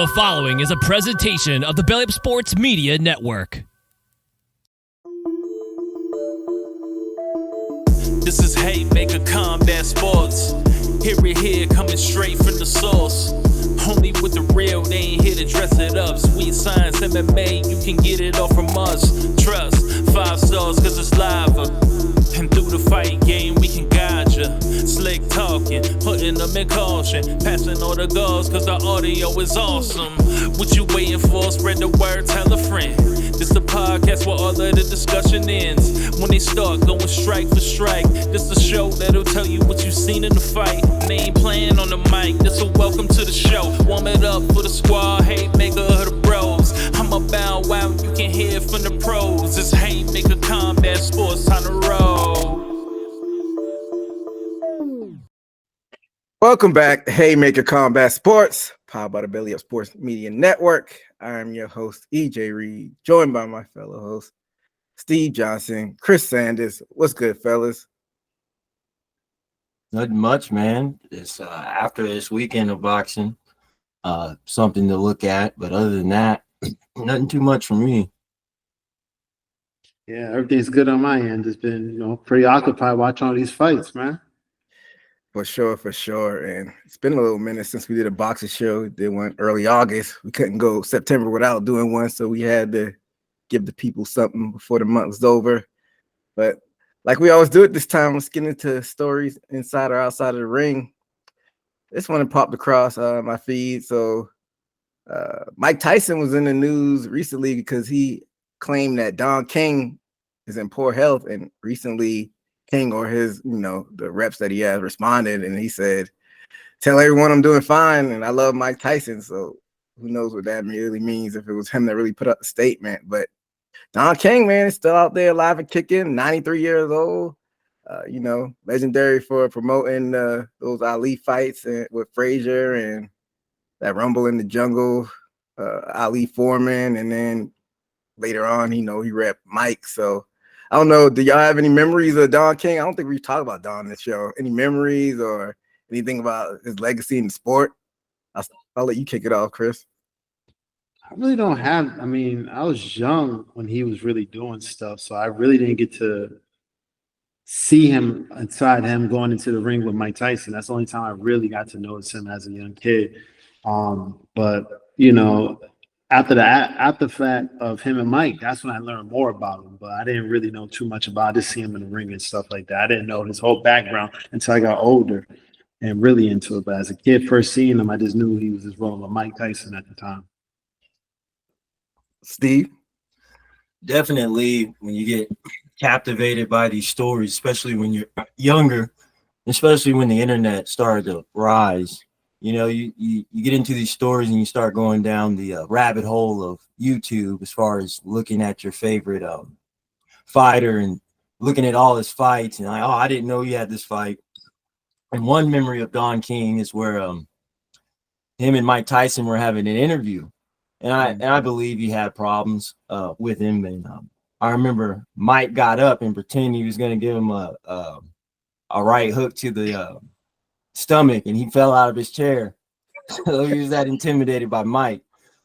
The following is a presentation of the Beterbiev Sports Media Network. This is Haymaker Combat Sports. Hear it here, coming straight from the source. Only with the real, they ain't here to dress it up. Sweet science, MMA, you can get it all from us. Trust, 5 stars cause it's live. And through the fight game, we can guide ya. Slick talking, putting them in caution. Passing all the goals cause the audio is awesome. What you waiting for? Spread the word, tell a friend. This the podcast where all of the discussion ends. When they start going strike for strike, this the show that'll tell you what you seen in the fight. They ain't playing on the mic, this a welcome to the show. Warm it up for the squad, Haymaker of the bros. I'm a bow wow, you can hear from the pros. It's Haymaker Combat Sports, time to roll. Welcome back to Haymaker Combat Sports, powered by the Beterbiev Sports Media Network. I am your host, EJ Reed, joined by my fellow host, Steve Johnson, Chris Sanders. What's good, fellas? Nothing much, man. It's after this weekend of boxing, something to look at. But other than that, nothing too much for me. Yeah, everything's good on my end. It's been, pretty occupied watching all these fights, man. For sure. And it's been a little minute since we did a boxing show. We did one early August. We couldn't go September without doing one, so we had to give the people something before the month was over. But like we always do at this time, let's get into stories inside or outside of the ring. This one popped across my feed. So Mike Tyson was in the news recently because he claimed that Don King is in poor health, and recently King or his, the reps that he has responded, and he said, "Tell everyone I'm doing fine, and I love Mike Tyson." So who knows what that really means, if it was him that really put up the statement. But Don King, man, is still out there alive and kicking, 93 years old, legendary for promoting those Ali fights with Frazier and that Rumble in the Jungle, Ali Foreman, and then later on, he repped Mike. So I don't know. Do y'all have any memories of Don King? I don't think we've talked about Don in this show. Any memories or anything about his legacy in the sport? I'll let you kick it off, Chris. I really don't have. I mean, I was young when he was really doing stuff, so I really didn't get to see him inside him going into the ring with Mike Tyson. That's the only time I really got to notice him as a young kid. But after the fact of him and Mike, that's when I learned more about him. But I didn't really know too much about it. I just see him in the ring and stuff like that. I didn't know his whole background until I got older and really into it. But as a kid, first seeing him, I just knew he was as well as Mike Tyson at the time. Steve? Definitely, when you get captivated by these stories, especially when you're younger, especially when the internet started to rise. You get into these stories and you start going down the rabbit hole of YouTube as far as looking at your favorite fighter and looking at all his fights. And I didn't know you had this fight. And one memory of Don King is where him and Mike Tyson were having an interview. And I believe he had problems with him. And I remember Mike got up and pretended he was going to give him a right hook to the stomach, and he fell out of his chair. So he was that intimidated by Mike.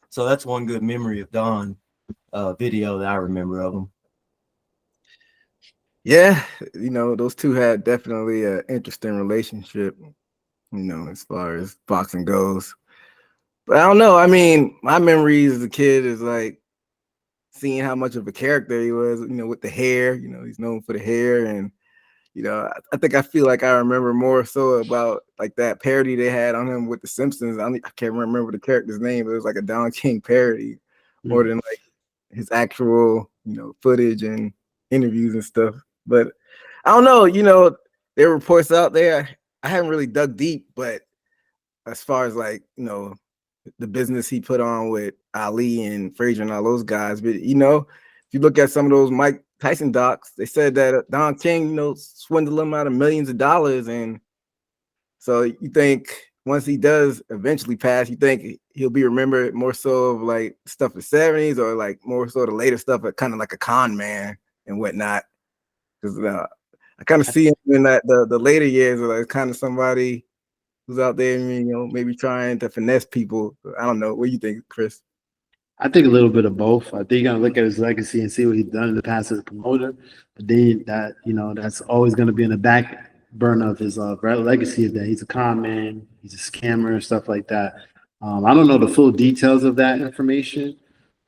So that's one good memory of Don video that I remember of him. Yeah, those two had definitely an interesting relationship, as far as boxing goes. But I don't know. I mean, my memories as a kid is like seeing how much of a character he was, with the hair. He's known for the hair, and I feel like I remember more so about like that parody they had on him with the Simpsons. I can't remember the character's name, but it was like a Don King parody more than like his actual, footage and interviews and stuff. But I don't know, there are reports out there. I haven't really dug deep, but as far as like, the business he put on with Ali and Frazier and all those guys, but if you look at some of those Mike Tyson docs, they said that Don King, swindled him out of millions of dollars. And so you think once he does eventually pass, you think he'll be remembered more so of like stuff in the 70s or like more so the later stuff, kind of like a con man and whatnot. Because I kind of see him in that the later years, like kind of somebody who's out there, maybe trying to finesse people? I don't know. What do you think, Chris? I think a little bit of both. I think you're gonna look at his legacy and see what he's done in the past as a promoter. But then that's always gonna be in the back burner of his legacy is that he's a con man, he's a scammer and stuff like that. I don't know the full details of that information,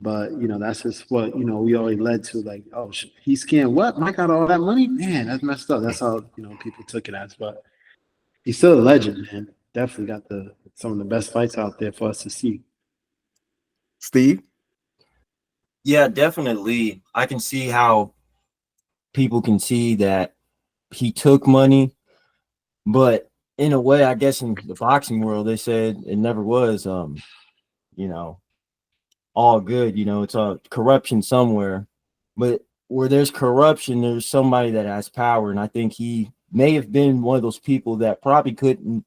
but that's just what we always led to. Like, oh, he scammed what? Mike got all that money? Man, that's messed up. That's how people took it as. But he's still a legend, man. Definitely got some of the best fights out there for us to see. Steve? Yeah, definitely. I can see how people can see that he took money, but in a way, I guess in the boxing world, they said it never was, all good. It's a corruption somewhere, but where there's corruption, there's somebody that has power. And I think he may have been one of those people that probably couldn't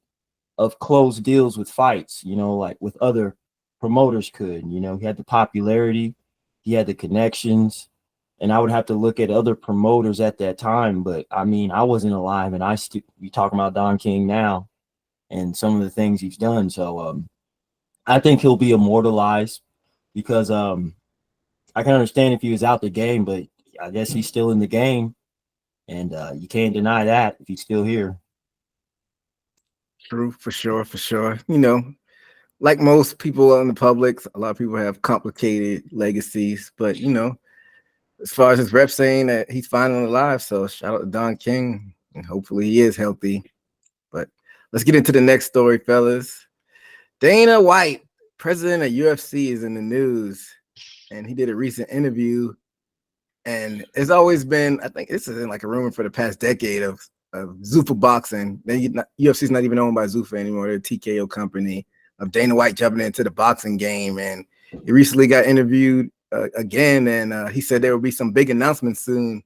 have closed deals with fights, like with other promoters could. He had the popularity, he had the connections, and I would have to look at other promoters at that time. But I mean, I wasn't alive, and we talking about Don King now and some of the things he's done. So I think he'll be immortalized because I can understand if he was out the game, but I guess he's still in the game, and you can't deny that if he's still here. True, for sure. Like most people in the public, a lot of people have complicated legacies, but as far as his rep saying that he's finally alive, so shout out to Don King, and hopefully he is healthy. But let's get into the next story, fellas. Dana White, president of UFC, is in the news, and he did a recent interview, and it's always been, I think this is in like a rumor for the past decade of Zuffa Boxing. UFC's not even owned by Zuffa anymore. They're a TKO company, of Dana White jumping into the boxing game. And he recently got interviewed again, and he said there will be some big announcements soon.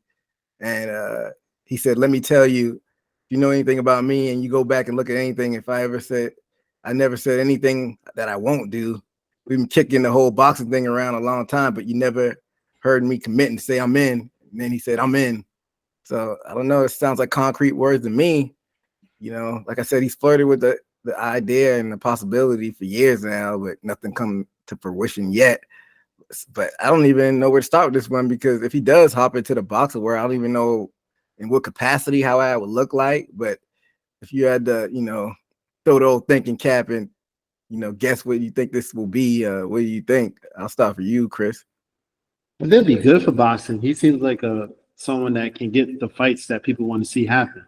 And he said, let me tell you, if you know anything about me and you go back and look at anything, I never said anything that I won't do. We've been kicking the whole boxing thing around a long time, but you never heard me commit and say I'm in. And then he said, I'm in. So I don't know. It sounds like concrete words to me. Like I said, he's flirted with the idea and the possibility for years now, but nothing come to fruition yet. But I don't even know where to start with this one, because if he does hop into the boxing world, I don't even know in what capacity, how I would look like. But if you had to, throw the old thinking cap and, guess what you think this will be, what do you think? I'll start for you, Chris. Well, that'd be good for boxing. He seems like someone that can get the fights that people want to see happen.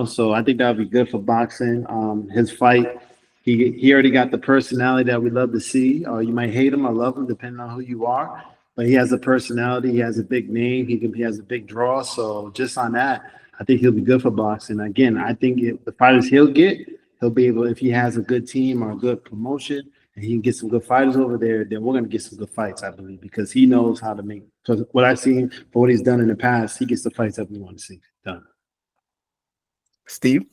So I think that would be good for boxing. His fight, he already got the personality that we love to see. You might hate him or love him, depending on who you are. But he has a personality. He has a big name. He has a big draw. So just on that, I think he'll be good for boxing. Again, I think the fighters he'll be able, if he has a good team or a good promotion, and he can get some good fighters over there, then we're going to get some good fights, I believe, because he knows how to make. Because what I've seen for what he's done in the past, he gets the fights that we want to see done. Steve?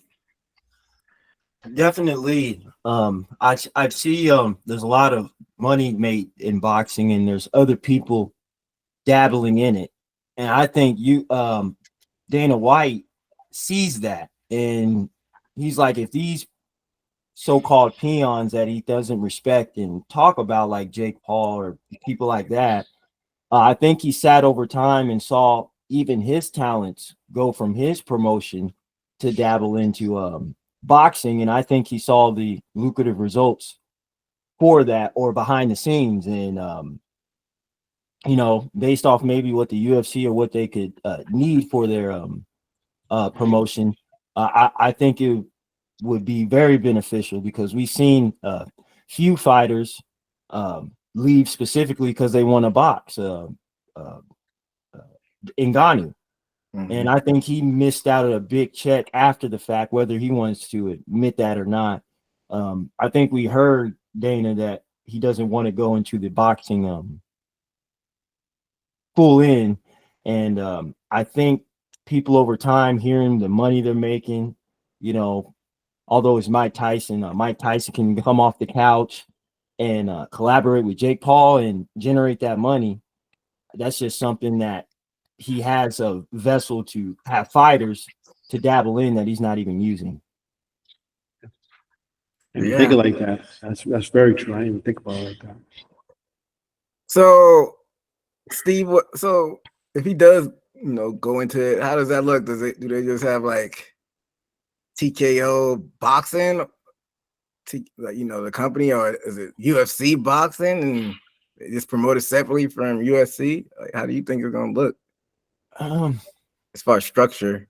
Definitely. I see there's a lot of money made in boxing, and there's other people dabbling in it. And I think Dana White sees that, and he's like, if these so-called peons that he doesn't respect and talk about, like Jake Paul or people like that, I think he sat over time and saw even his talents go from his promotion to dabble into boxing, and I think he saw the lucrative results for that, or behind the scenes, and based off maybe what the UFC or what they could need for their promotion, I think it would be very beneficial, because we've seen few fighters leave specifically because they want to box. Ngannou. Mm-hmm. And I think he missed out on a big check after the fact, whether he wants to admit that or not. I think we heard, Dana, that he doesn't want to go into the boxing full in. And I think people over time, hearing the money they're making, although it's Mike Tyson can come off the couch and collaborate with Jake Paul and generate that money. That's just something that he has a vessel to have fighters to dabble in that he's not even using. And Yeah. think it like that. That's very true. I didn't even think about it like that. So, Steve, so if he does, go into it, how does that look? Do they just have like TKO boxing, the company, or is it UFC boxing and they just promote it separately from UFC? Like, how do you think it's gonna look as far as structure?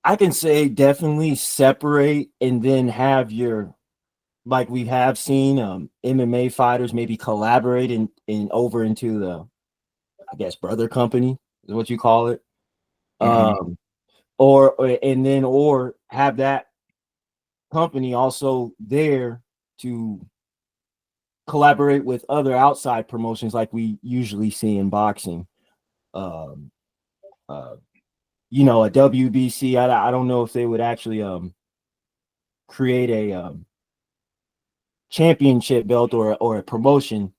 I can say definitely separate and then have your, like we have seen MMA fighters maybe collaborate in over into the, I guess, brother company is what you call it. Mhm. Or have that company also there to collaborate with other outside promotions like we usually see in boxing. Um, a WBC. I don't know if they would actually create a championship belt or a promotion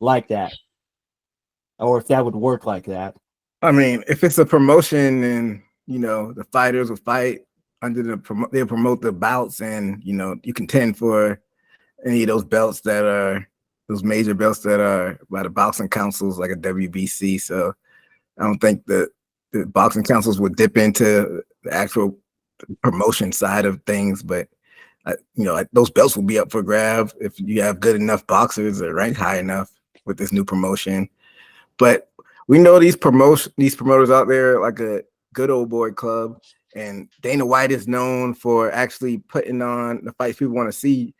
like that, or if that would work like that. I mean, if it's a promotion and the fighters will fight under they'll promote the bouts, and you contend for any of those belts that are those major belts that are by the boxing councils, like a WBC. So I don't think the boxing councils would dip into the actual promotion side of things, but those belts will be up for grab if you have good enough boxers or rank high enough with this new promotion. But we know these promoters out there, like a Good Old Boy Club, and Dana White is known for actually putting on the fights people want to see.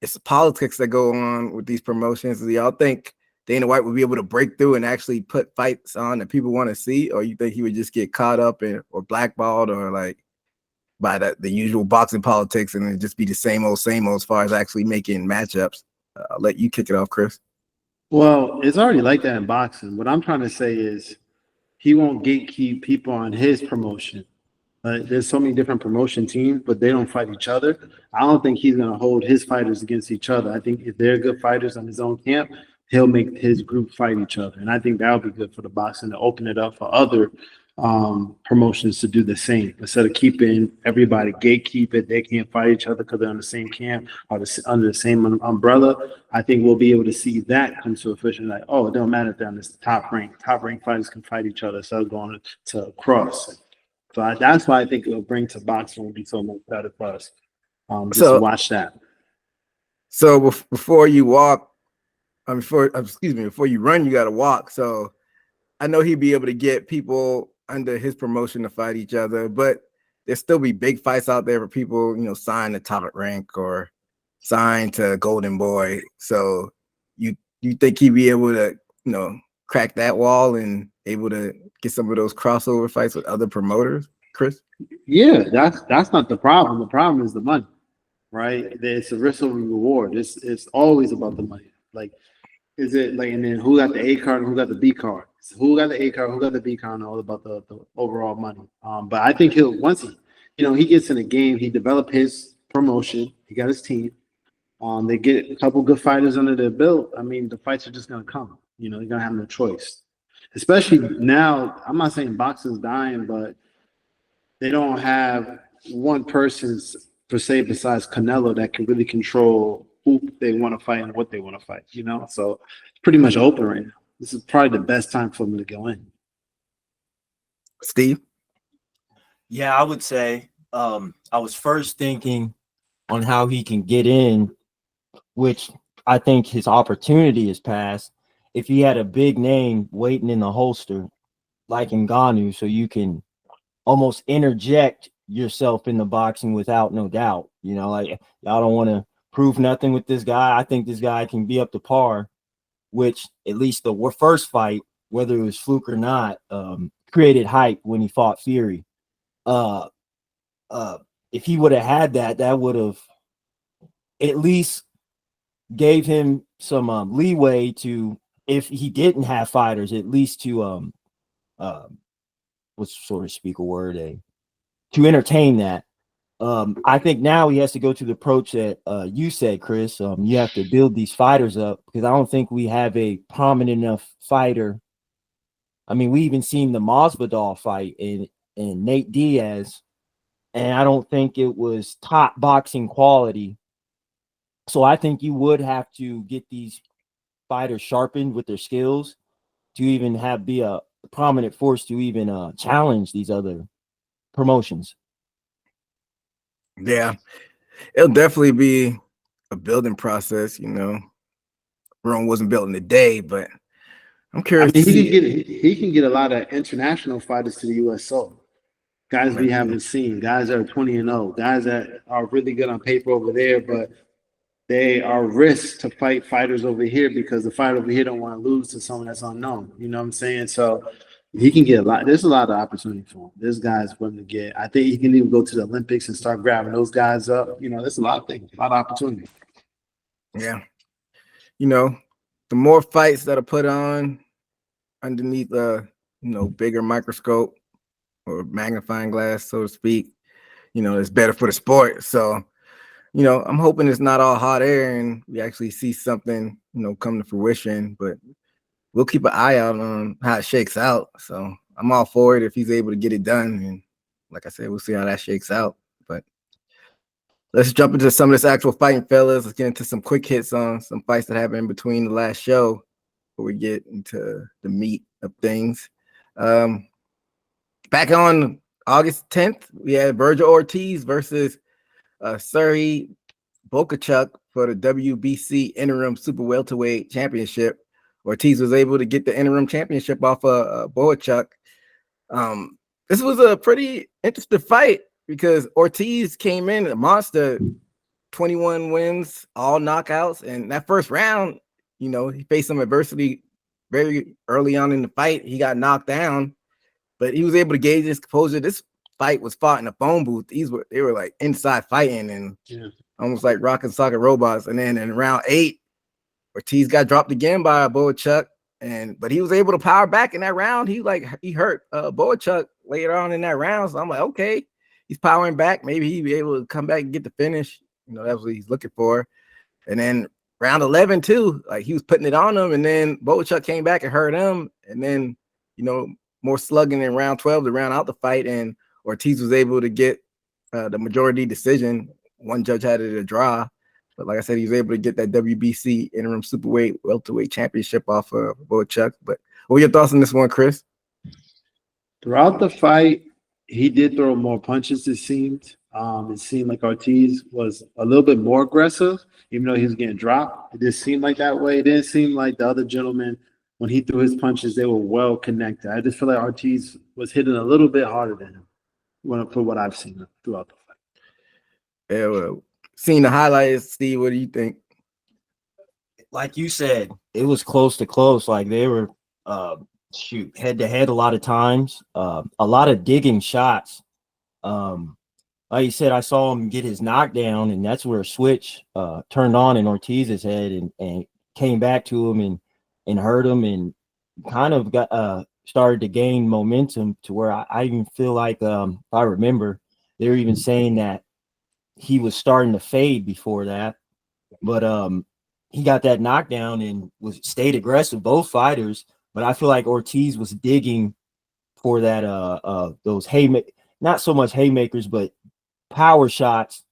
It's the politics that go on with these promotions. Do y'all think Dana White would be able to break through and actually put fights on that people want to see, or you think he would just get caught up in or blackballed or like by the usual boxing politics and it just be the same old as far as actually making matchups? I'll let you kick it off, Chris. Well, it's already like that in boxing. What I'm trying to say is he won't gatekeep people on his promotion. There's so many different promotion teams, but they don't fight each other. I don't think he's going to hold his fighters against each other. I think if they're good fighters on his own camp, he'll make his group fight each other. And I think that would be good for the boxing to open it up for other promotions to do the same. Instead of keeping everybody gatekeep it, they can't fight each other because they're on the same camp or under the same umbrella. I think we'll be able to see that come to fruition. Like, oh, it don't matter if they're on this top rank. Top rank fighters can fight each other instead of going to cross. So that's why I think it'll bring to boxing will be so much better for us. Just So- to watch that. So before you walk, before you run, you got to walk. So I know he'd be able to get people under his promotion to fight each other, but there'll still be big fights out there for people, signed to top rank or signed to Golden Boy. So you think he'd be able to, crack that wall and able to get some of those crossover fights with other promoters, Chris? Yeah, that's not the problem. The problem is the money, right? It's a risk over reward. It's always about the money. Like, is it like, and then who got the A card and who got the B card? So who got the A card, who got the B card, and all about the overall money. But I think once he gets in a game, he developed his promotion. He got his team. They get a couple good fighters under their belt. I mean, the fights are just gonna come. You're gonna have no choice. Especially now, I'm not saying boxing's dying, but they don't have one person's per se besides Canelo that can really control who they want to fight and what they want to fight. So it's pretty much open right now. This is probably the best time for them to go in. Steve? Yeah, I would say I was first thinking on how he can get in, which I think his opportunity is past. If he had a big name waiting in the holster, like Ngannou, so you can almost interject yourself in the boxing without no doubt. Like, y'all don't want to prove nothing with this guy. I think this guy can be up to par, which at least the first fight, whether it was fluke or not, created hype when he fought Fury. If he would have had that, that would have at least gave him some leeway to, if he didn't have fighters, at least to what's sort of speak a word, to entertain that. I think now he has to go to the approach that you said, Chris. You have to build these fighters up, because I don't think we have a prominent enough fighter. I mean, we even seen the Masvidal fight and Nate Diaz, and I don't think it was top boxing quality So I think you would have to get these fighters sharpened with their skills to even be a prominent force to even challenge these other promotions. Yeah, it'll definitely be a building process. Rome wasn't built in a day, but I'm I curious to mean, see. he can get a lot of international fighters to the USO. Guys we haven't seen, guys that are 20-0, guys that are really good on paper over there, but they are risks to fight fighters over here because the fighter over here don't want to lose to someone that's unknown. You know what I'm saying? So he can get a lot. There's a lot of opportunity for him. There's guys for him to get. I think he can even go to the Olympics and start grabbing those guys up. There's a lot of things, a lot of opportunity. Yeah, the more fights that are put on underneath bigger microscope or magnifying glass, so to speak, it's better for the sport. So, I'm hoping it's not all hot air and we actually see something, come to fruition, but we'll keep an eye out on how it shakes out. So I'm all for it if he's able to get it done. And like I said, we'll see how that shakes out. But let's jump into some of this actual fighting, fellas. Let's get into some quick hits on some fights that happened in between the last show before we get into the meat of things. Back on August 10th, we had Virgil Ortiz versus Serhii Bokachuk for the WBC Interim Super Welterweight Championship. Ortiz was able to get the interim championship off of Boachuk. This was a pretty interesting fight because Ortiz came in a monster, 21 wins, all knockouts. And that first round, he faced some adversity very early on in the fight. He got knocked down, but he was able to gauge his composure. This fight was fought in a phone booth. They were like inside fighting and almost like rock and socket robots. And then in round 8, Ortiz got dropped again by Boachuk, but he was able to power back in that round. He hurt Boachuk later on in that round. So I'm like, okay, he's powering back. Maybe he'll be able to come back and get the finish. That's what he's looking for. And then round 11 too, like he was putting it on him, and then Boachuk came back and hurt him. And then more slugging in round 12 to round out the fight, and Ortiz was able to get the majority decision. One judge had it a draw, but like I said, he was able to get that WBC interim superweight welterweight championship off of Boachuk. But what were your thoughts on this one, Chris? Throughout the fight, he did throw more punches, it seemed. It seemed like Ortiz was a little bit more aggressive, even though he was getting dropped. It just seemed like that way. It didn't seem like the other gentleman, when he threw his punches, they were well connected. I just feel like Ortiz was hitting a little bit harder than him for what I've seen throughout the fight. Yeah, well, seeing the highlights, Steve, what do you think? Like you said, it was close to close. Like they were head to head a lot of times, a lot of digging shots. Like you said, I saw him get his knockdown, and that's where a switch turned on in Ortiz's head and came back to him and hurt him, and kind of got started to gain momentum to where I even feel like, if I remember, they were even saying that he was starting to fade before that. But he got that knockdown and stayed aggressive, both fighters. But I feel like Ortiz was digging for that those not so much haymakers, but power shots.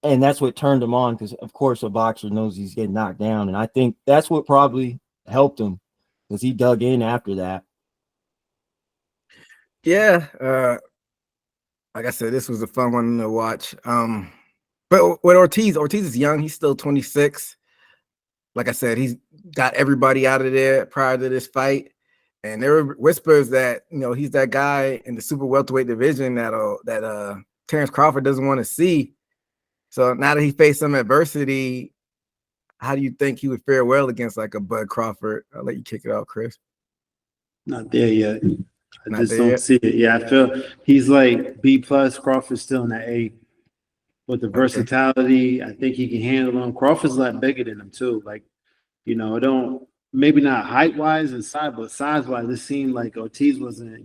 And that's what turned him on, because of course a boxer knows he's getting knocked down. And I think that's what probably helped him, because he dug in after that. Yeah, like I said, this was a fun one to watch. But with Ortiz is young. He's still 26. Like I said, he's got everybody out of there prior to this fight. And there were whispers that, he's that guy in the super welterweight division that Terrence Crawford doesn't want to see. So now that he faced some adversity, how do you think he would fare well against like a Bud Crawford? I'll let you kick it off, Chris. Not there yet. I just don't see it. Yeah, I feel he's like B+. Crawford's still in that A. With the versatility, I think he can handle him. Crawford's a lot bigger than him too. Like, don't, maybe not height wise and size wise, it seemed like Ortiz wasn't.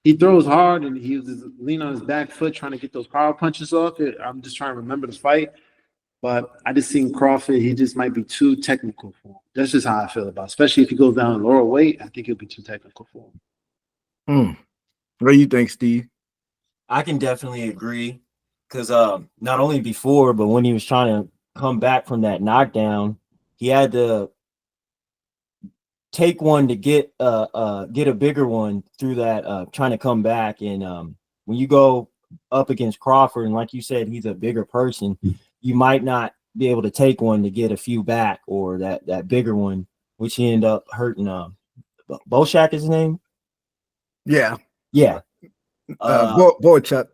He throws hard and he was leaning on his back foot trying to get those power punches off. I'm just trying to remember the fight, but I just seen Crawford. He just might be too technical for him. That's just how I feel about it. Especially if he goes down lower weight, I think he'll be too technical for him. What do you think, Steve? I can definitely agree. Because not only before, but when he was trying to come back from that knockdown. He had to take one to get a bigger one through that trying to come back. And when you go up against Crawford, and like you said, he's a bigger person, you might not be able to take one to get a few back, or that bigger one, which he ended up hurting. Bolshak is his name. Yeah. Bochuk.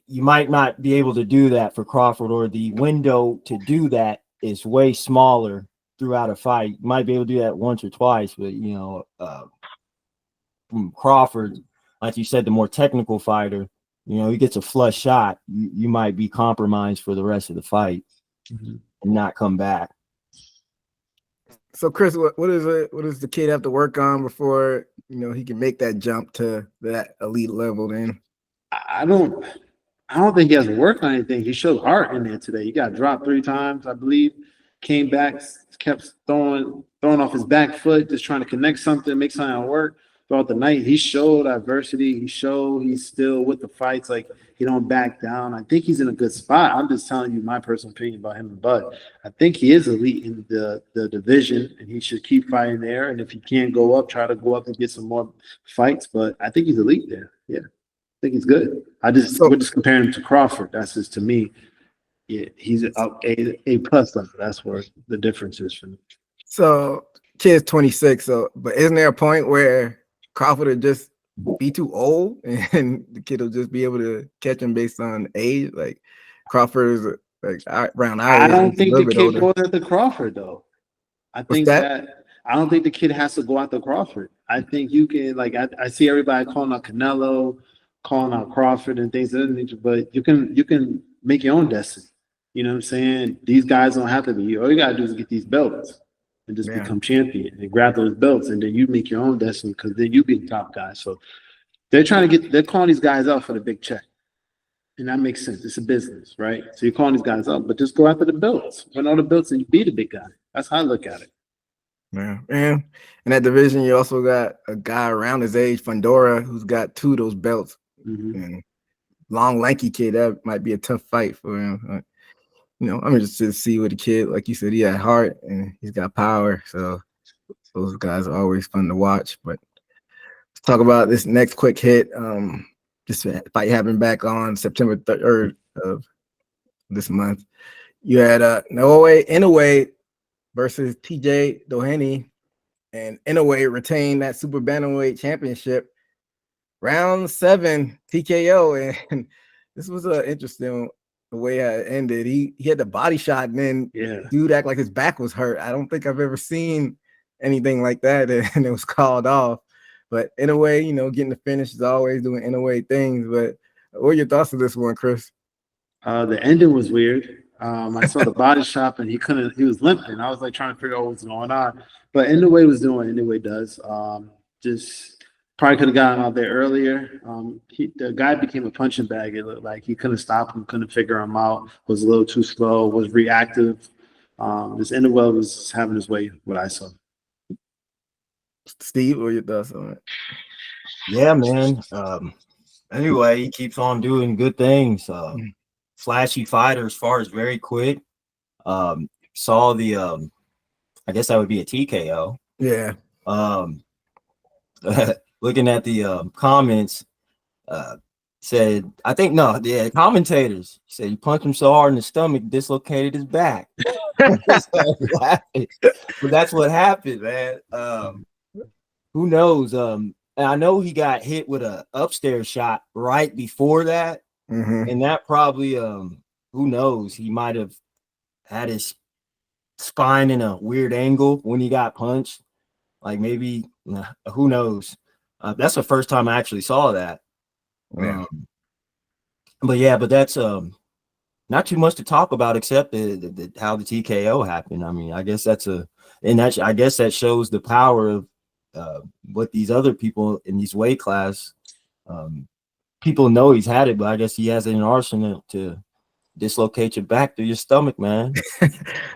You might not be able to do that for Crawford, or the window to do that is way smaller throughout a fight. You might be able to do that once or twice, but from Crawford, like you said, the more technical fighter, he gets a flush shot, you might be compromised for the rest of the fight and not come back. So Chris, what does the kid have to work on before he can make that jump to that elite level? Then I don't think he has to work on anything. He showed heart in there today. He got dropped 3 times, I believe. Came back, kept throwing off his back foot, just trying to connect something, make something work throughout the night. He showed adversity. He showed he's still with the fights. Like, he don't back down. I think he's in a good spot. I'm just telling you my personal opinion about him and Bud. I think he is elite in the division, and he should keep fighting there. And if he can't go up, try to go up and get some more fights. But I think he's elite there. Yeah, I think he's good. We're just comparing him to Crawford. That's just, to me. Yeah, he's up A plus level. That's where the difference is for me. So kid's 26. But isn't there a point where Crawford would just be too old and the kid will just be able to catch him based on age? Like, Crawford is around our age. I don't think the kid goes after Crawford though. I think that I don't think the kid has to go after Crawford. I think you can, like, I see everybody calling out Canelo, calling out Crawford and things of that nature, but you can make your own destiny. You know what I'm saying? These guys don't have to be. All you gotta do is get these belts and just become champion and grab those belts, and then you make your own destiny, because then you be the top guy. So they're calling these guys out for the big check. And that makes sense. It's a business, right? So you're calling these guys out, but just go after the belts. Win all the belts and you be the big guy. That's how I look at it. Yeah. And in that division, you also got a guy around his age, Fundora, who's got 2 of those belts. And long, lanky kid, that might be a tough fight for him. I'm interested to see what the kid, like you said, he had heart and he's got power. So those guys are always fun to watch. But let's talk about this next quick hit. This fight happened back on September 3rd of this month. You had Inoue versus TJ Doheny, and Inoue retained that super bantamweight championship. Round 7 TKO, and this was interesting the way it ended. He had the body shot, and then dude act like his back was hurt. I don't think I've ever seen anything like that, and it was called off. But in a way, getting the finish is always doing in a way things. But what are your thoughts on this one, Chris? The ending was weird. I saw the body shot and he was limping. I was like trying to figure out what's going on. But Inoue was doing what Inoue does. Just probably could have gotten out there earlier. The guy became a punching bag. It looked like he couldn't stop him, couldn't figure him out, was a little too slow, was reactive. This Inoue was having his way, what I saw. Steve, what are your thoughts on it? Yeah, man. Anyway, he keeps on doing good things. Flashy fighter as far as very quick. Saw the I guess that would be a TKO. Yeah. Looking at the comments, said, I think commentators said he punched him so hard in the stomach, dislocated his back. But that's what happened, man. Who knows? And I know he got hit with a upstairs shot right before that. And that probably, who knows? He might have had his spine in a weird angle when he got punched. Like maybe, who knows? That's the first time I actually saw that. Yeah. But that's not too much to talk about except how the TKO happened. I mean, I guess I guess that shows the power of what these other people in these weight class. People know he's had it, but I guess he has it in arsenal to dislocate your back through your stomach, man.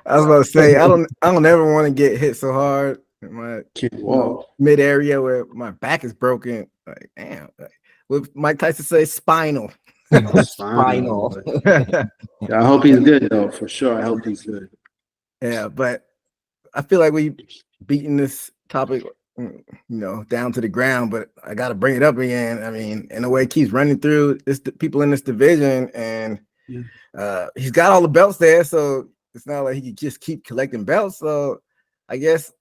I was about to say, I don't ever want to get hit so hard in my mid area where my back is broken. Like, damn. What Mike Tyson say, spinal. Spinal. Yeah, I hope he's good though, for sure. I hope he's good. Yeah, but I feel like we beating this topic, down to the ground. But I got to bring it up again. I mean, in a way, it keeps running through this people in this division, and he's got all the belts there, so it's not like he could just keep collecting belts. So I guess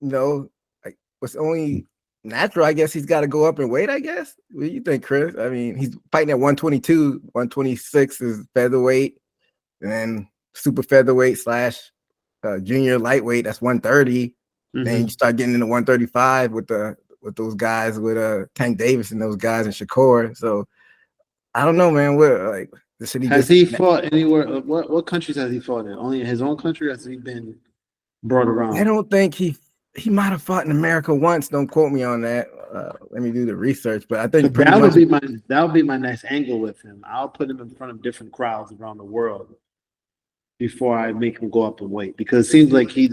like what's only natural, I guess he's got to go up in weight. I guess. What do you think, Chris? I mean, he's fighting at 122, 126 is featherweight, and then super featherweight slash junior lightweight, that's 130. Then you start getting into 135 with those guys with Tank Davis and those guys in Shakur. So I don't know, man. Has he fought anywhere? What countries has he fought in? Only in his own country, or has he been brought around? I don't think he might have fought in America once. Don't quote me on that. Let me do the research, but I think that would be my next angle with him. I'll put him in front of different crowds around the world before I make him go up in weight, because it seems like he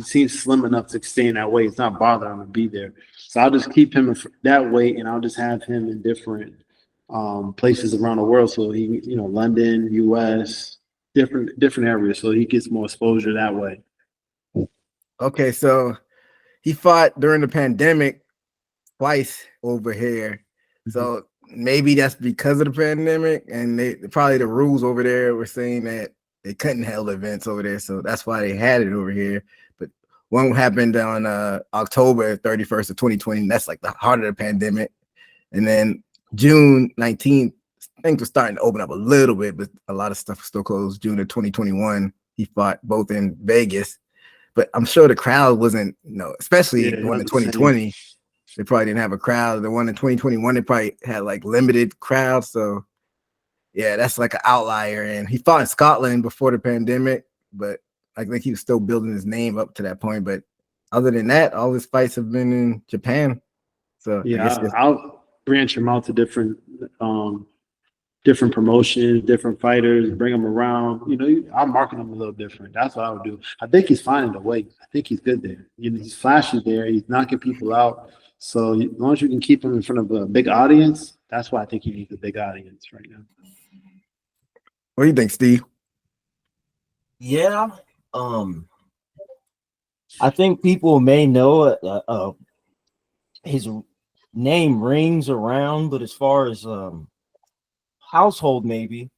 seems slim enough to stay in that weight. It's not bothering him to be there. So I'll just keep him in that weight, and I'll just have him in different places around the world. So he, London, US, different areas. So he gets more exposure that way. Okay. So he fought during the pandemic twice over here. So maybe that's because of the pandemic, and probably the rules over there were saying that they couldn't hold events over there, so that's why they had it over here. But one happened on October 31st of 2020, and that's like the heart of the pandemic. And then June 19th, things were starting to open up a little bit, but a lot of stuff was still closed. June of 2021, he fought both in Vegas, but I'm sure the crowd wasn't, especially the one in 2020. They probably didn't have a crowd. The one in 2021, they probably had like limited crowds. So yeah, that's like an outlier. And he fought in Scotland before the pandemic, but I think he was still building his name up to that point. But other than that, all his fights have been in Japan. So yeah, I'll branch him out to different promotions, different fighters, bring them around. I'll market him a little different. That's what I would do. I think he's finding the weight. I think he's good there. He's flashy there. He's knocking people out. So as long as you can keep him in front of a big audience, that's why I think he needs a big audience right now. What do you think, Steve? Yeah, I think people may know his name rings around, but as far as household, maybe,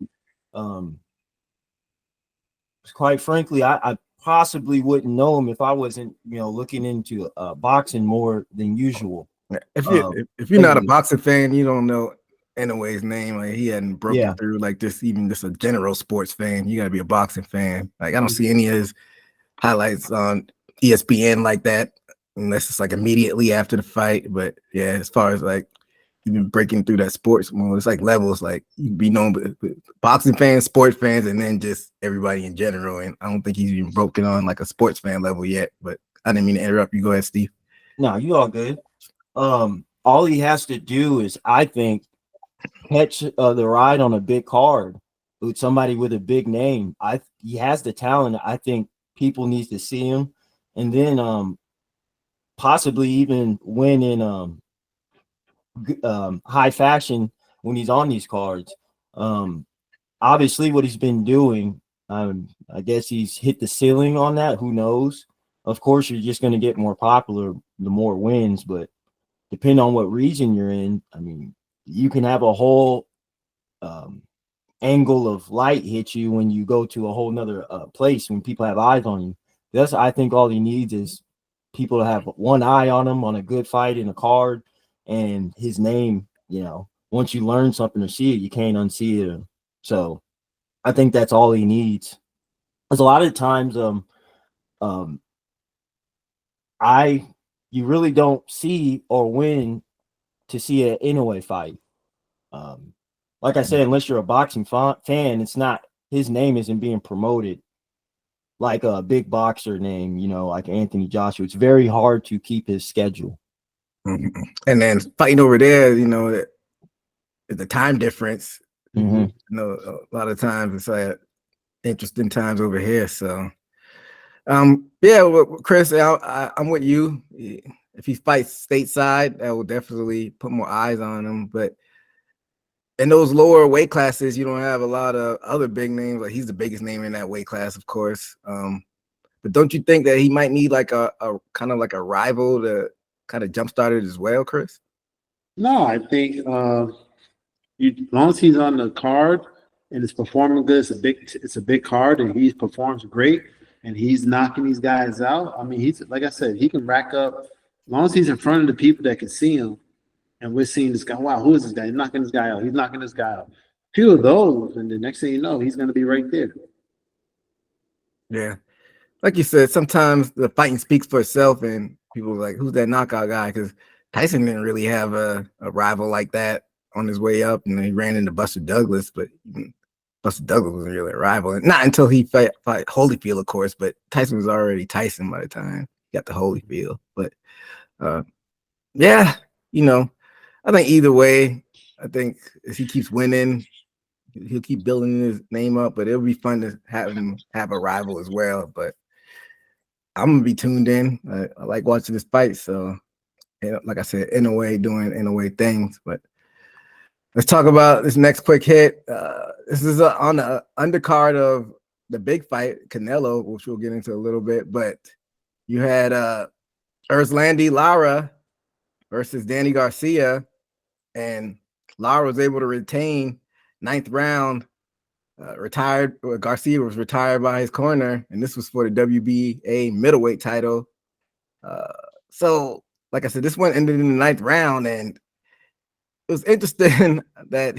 quite frankly, I possibly wouldn't know him if I wasn't, looking into boxing more than usual. If you're not a boxing fan, you don't know Inoue's name. Like, he hadn't broken through like this, even just a general sports fan. You got to be a boxing fan. Like, I don't see any of his highlights on ESPN like that, unless it's like immediately after the fight. But yeah, as far as like even breaking through that sports mode, it's like levels. Like, you can be known by boxing fans, sports fans, and then just everybody in general. And I don't think he's even broken on like a sports fan level yet. But I didn't mean to interrupt you. Go ahead, Steve. No, you all good. All he has to do is, I think, catch the ride on a big card with somebody with a big name. He has the talent. I think people need to see him, and then possibly even win in high fashion when he's on these cards. Obviously, what he's been doing, I guess he's hit the ceiling on that. Who knows? Of course, you're just going to get more popular the more wins, but depending on what region you're in, I mean, you can have a whole angle of light hit you when you go to a whole nother place when people have eyes on you. That's, I think, all he needs is people to have one eye on him on a good fight in a card, and his name, once you learn something or see it, you can't unsee it. So I think that's all he needs. Because a lot of times you really don't see or win to see an Inoue fight. Like I said, unless you're a boxing fan, it's not, his name isn't being promoted like a big boxer name, like Anthony Joshua. It's very hard to keep his schedule. Mm-hmm. And then fighting over there, the time difference. Mm-hmm. A lot of times it's like interesting times over here. So, well, Chris, I'm with you. If he fights stateside, that will definitely put more eyes on him. But in those lower weight classes, you don't have a lot of other big names. Like, he's the biggest name in that weight class, of course. But don't you think that he might need like a kind of like a rival to kind of jumpstart it as well, Chris? No, I think as long as he's on the card and it's performing good, it's a big card, and he performs great, and he's knocking these guys out. I mean, he's like I said, he can rack up as long as he's in front of the people that can see him, and we're seeing this guy. Wow, who is this guy? He's knocking this guy out. He's knocking this guy out. Few of those, and the next thing you know, he's going to be right there. Yeah, like you said, sometimes the fighting speaks for itself, and people are like, "Who's that knockout guy?" Because Tyson didn't really have a rival like that on his way up, and he ran into Buster Douglas, but Buster Douglas wasn't really a rival, and not until he fight Holyfield, of course. But Tyson was already Tyson by the time he got to Holyfield. But yeah, I think either way, I think if he keeps winning, he'll keep building his name up. But it'll be fun to have him have a rival as well. But I'm gonna be tuned in. I like watching this fight, so like I said, in a way, doing in a way things. But let's talk about this next quick hit. This is on the undercard of the big fight, Canelo, which we'll get into a little bit. But you had Erislandy Lara versus Danny Garcia, and Lara was able to retain 9th round. Garcia was retired by his corner, and this was for the WBA middleweight title. So, like I said, this one ended in the 9th round, and it was interesting that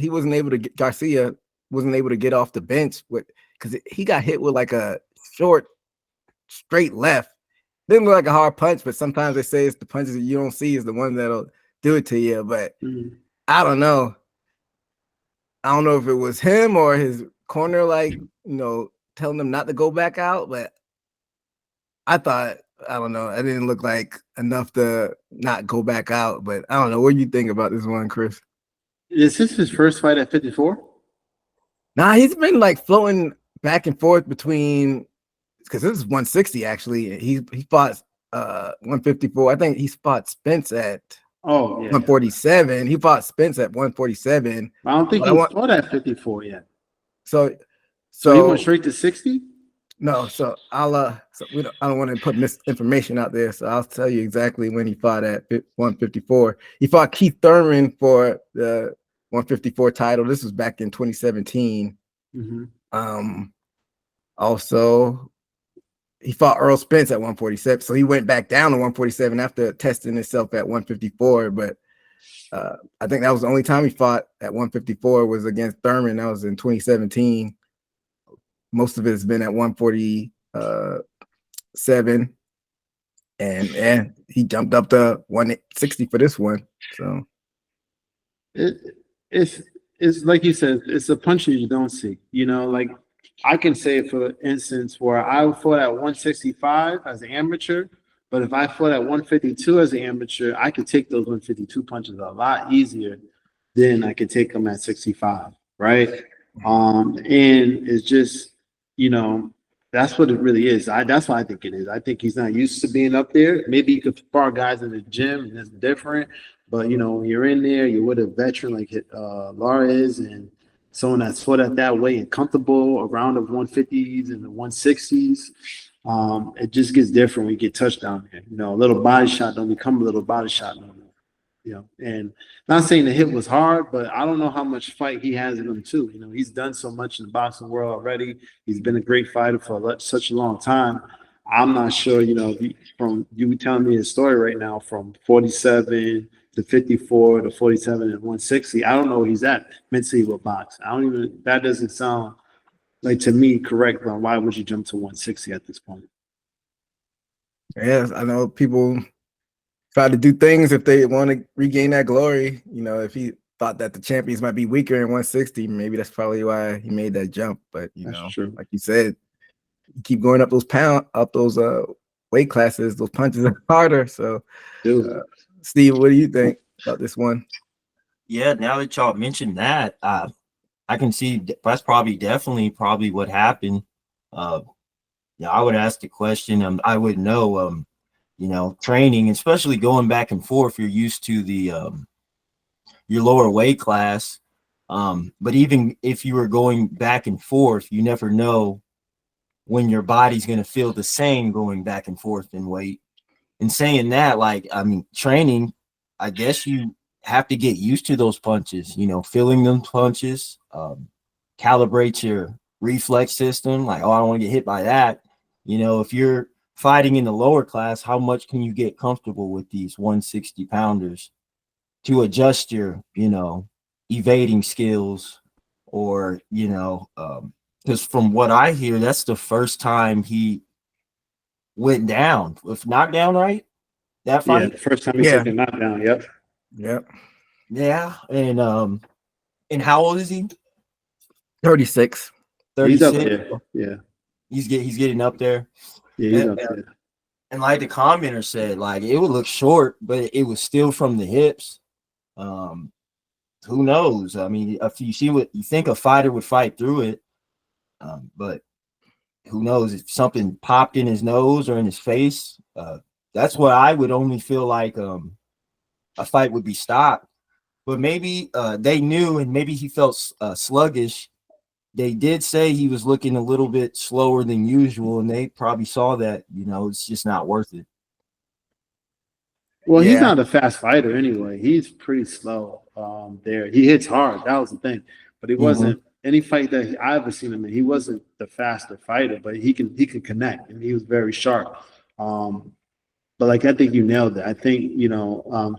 Garcia wasn't able to get off the bench because he got hit with like a short, straight left. Didn't look like a hard punch, but sometimes they say it's the punches that you don't see is the one that'll do it to you. But I don't know. I don't know if it was him or his corner, telling him not to go back out. But I don't know. It didn't look like enough to not go back out. But I don't know. What do you think about this one, Chris? Is this his first fight at 54? Nah, he's been like floating back and forth between, because this is 160 actually. He fought 154. I think he fought Spence at 147. He fought Spence at 147. I don't think he fought at 54 yet. So he went straight to 60? No, so I don't want to put misinformation out there, so I'll tell you exactly when he fought at 154. He fought Keith Thurman for the 154 title. This was back in 2017. Also, he fought Earl Spence at 147, so he went back down to 147 after testing himself at 154. But I think that was the only time he fought at 154 was against Thurman. That was in 2017. Most of it has been at 147, and he jumped up to 160 for this one. So it's like you said, it's a punch that you don't see. Like I can say, for instance, where I fought at 165 as an amateur, but if I fought at 152 as an amateur, I could take those 152 punches a lot easier than I could take them at 65, right? And it's just, that's what it really is. That's what I think it is. I think he's not used to being up there. Maybe you could spar guys in the gym and it's different, but when you're in there, you're with a veteran like Lara is, and someone that's fought at that way and comfortable around the 150s and the 160s. It just gets different when you get touched down here. A little body shot don't become a little body shot no more. And not saying the hit was hard, but I don't know how much fight he has in him too. He's done so much in the boxing world already. He's been a great fighter for such a long time. I'm not sure, from you telling me his story right now, from 47 to 54 to 47 and 160. I don't know where he's at mentally with box. That doesn't sound like, to me, correct. But why would you jump to 160 at this point? Yes, I know people try to do things if they want to regain that glory. If he thought that the champions might be weaker in 160, maybe that's probably why he made that jump. But like you said, you keep going up those weight classes, those punches are harder. So, Steve, what do you think about this one? Yeah, now that y'all mentioned that, I can see that's definitely what happened. I would ask the question. I would know. Training, especially going back and forth, you're used to the your lower weight class. But even if you were going back and forth, you never know when your body's going to feel the same going back and forth in weight. And saying that, like, I mean, training, I guess you have to get used to those punches, you know, feeling them punches, calibrate your reflex system. Like, oh, I don't want to get hit by that. You know, if you're fighting in the lower class, how much can you get comfortable with these 160 pounders to adjust your, you know, evading skills? Or, you know, because from what I hear, that's the first time he went down with knockdown, right? That fight? Yeah, the first time he took a knockdown. Yep. Yep. Yeah. And how old is he? 36. 36. He's up there. Yeah. He's getting up there. Yeah, he's up there. And like the commenter said, like, it would look short, but it was still from the hips. Who knows? I mean, if you see what you think a fighter would fight through it, but who knows if something popped in his nose or in his face. That's what I would only feel like a fight would be stopped. But maybe they knew, and maybe he felt sluggish. They did say he was looking a little bit slower than usual, and they probably saw that, you know, it's just not worth it. Well, he's not a fast fighter anyway. He's pretty slow there. He hits hard. That was the thing. But he wasn't any fight that I ever seen him in. He wasn't the faster fighter, but he can connect, and he was very sharp. But like, I think you nailed it. I think, you know,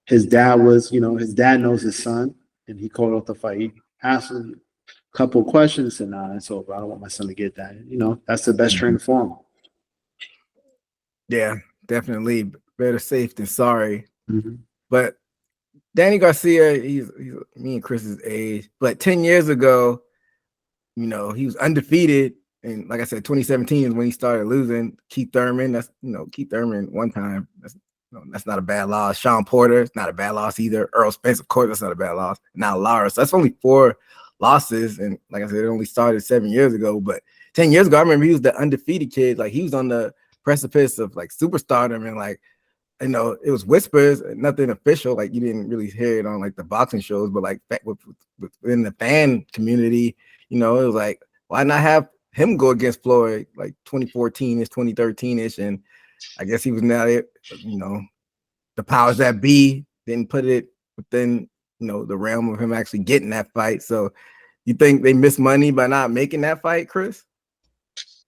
his dad was, you know, his dad knows his son, and he called off the fight. He asked him a couple of questions, and it's over. I don't want my son to get that. You know, that's the best trainer for him. Yeah, definitely. Better safe than sorry. But Danny Garcia, he's me and Chris's age. But 10 years ago, you know, he was undefeated. And like I said, 2017 is when he started losing. Keith Thurman, that's, you know, Keith Thurman one time. That's not a bad loss. Sean Porter, it's not a bad loss either. Earl Spence, of course, that's not a bad loss. Now Lara. So that's only 4 losses. And like I said, it only started 7 years ago. But 10 years ago, I remember he was the undefeated kid. Like, he was on the precipice of like superstardom, and like, you know, it was whispers, nothing official. Like, you didn't really hear it on like the boxing shows, but like within the fan community, you know, it was like, why not have him go against Floyd like 2014-ish, 2013-ish? And I guess he was now, you know, the powers that be didn't put it within, you know, the realm of him actually getting that fight. So you think they missed money by not making that fight, Chris?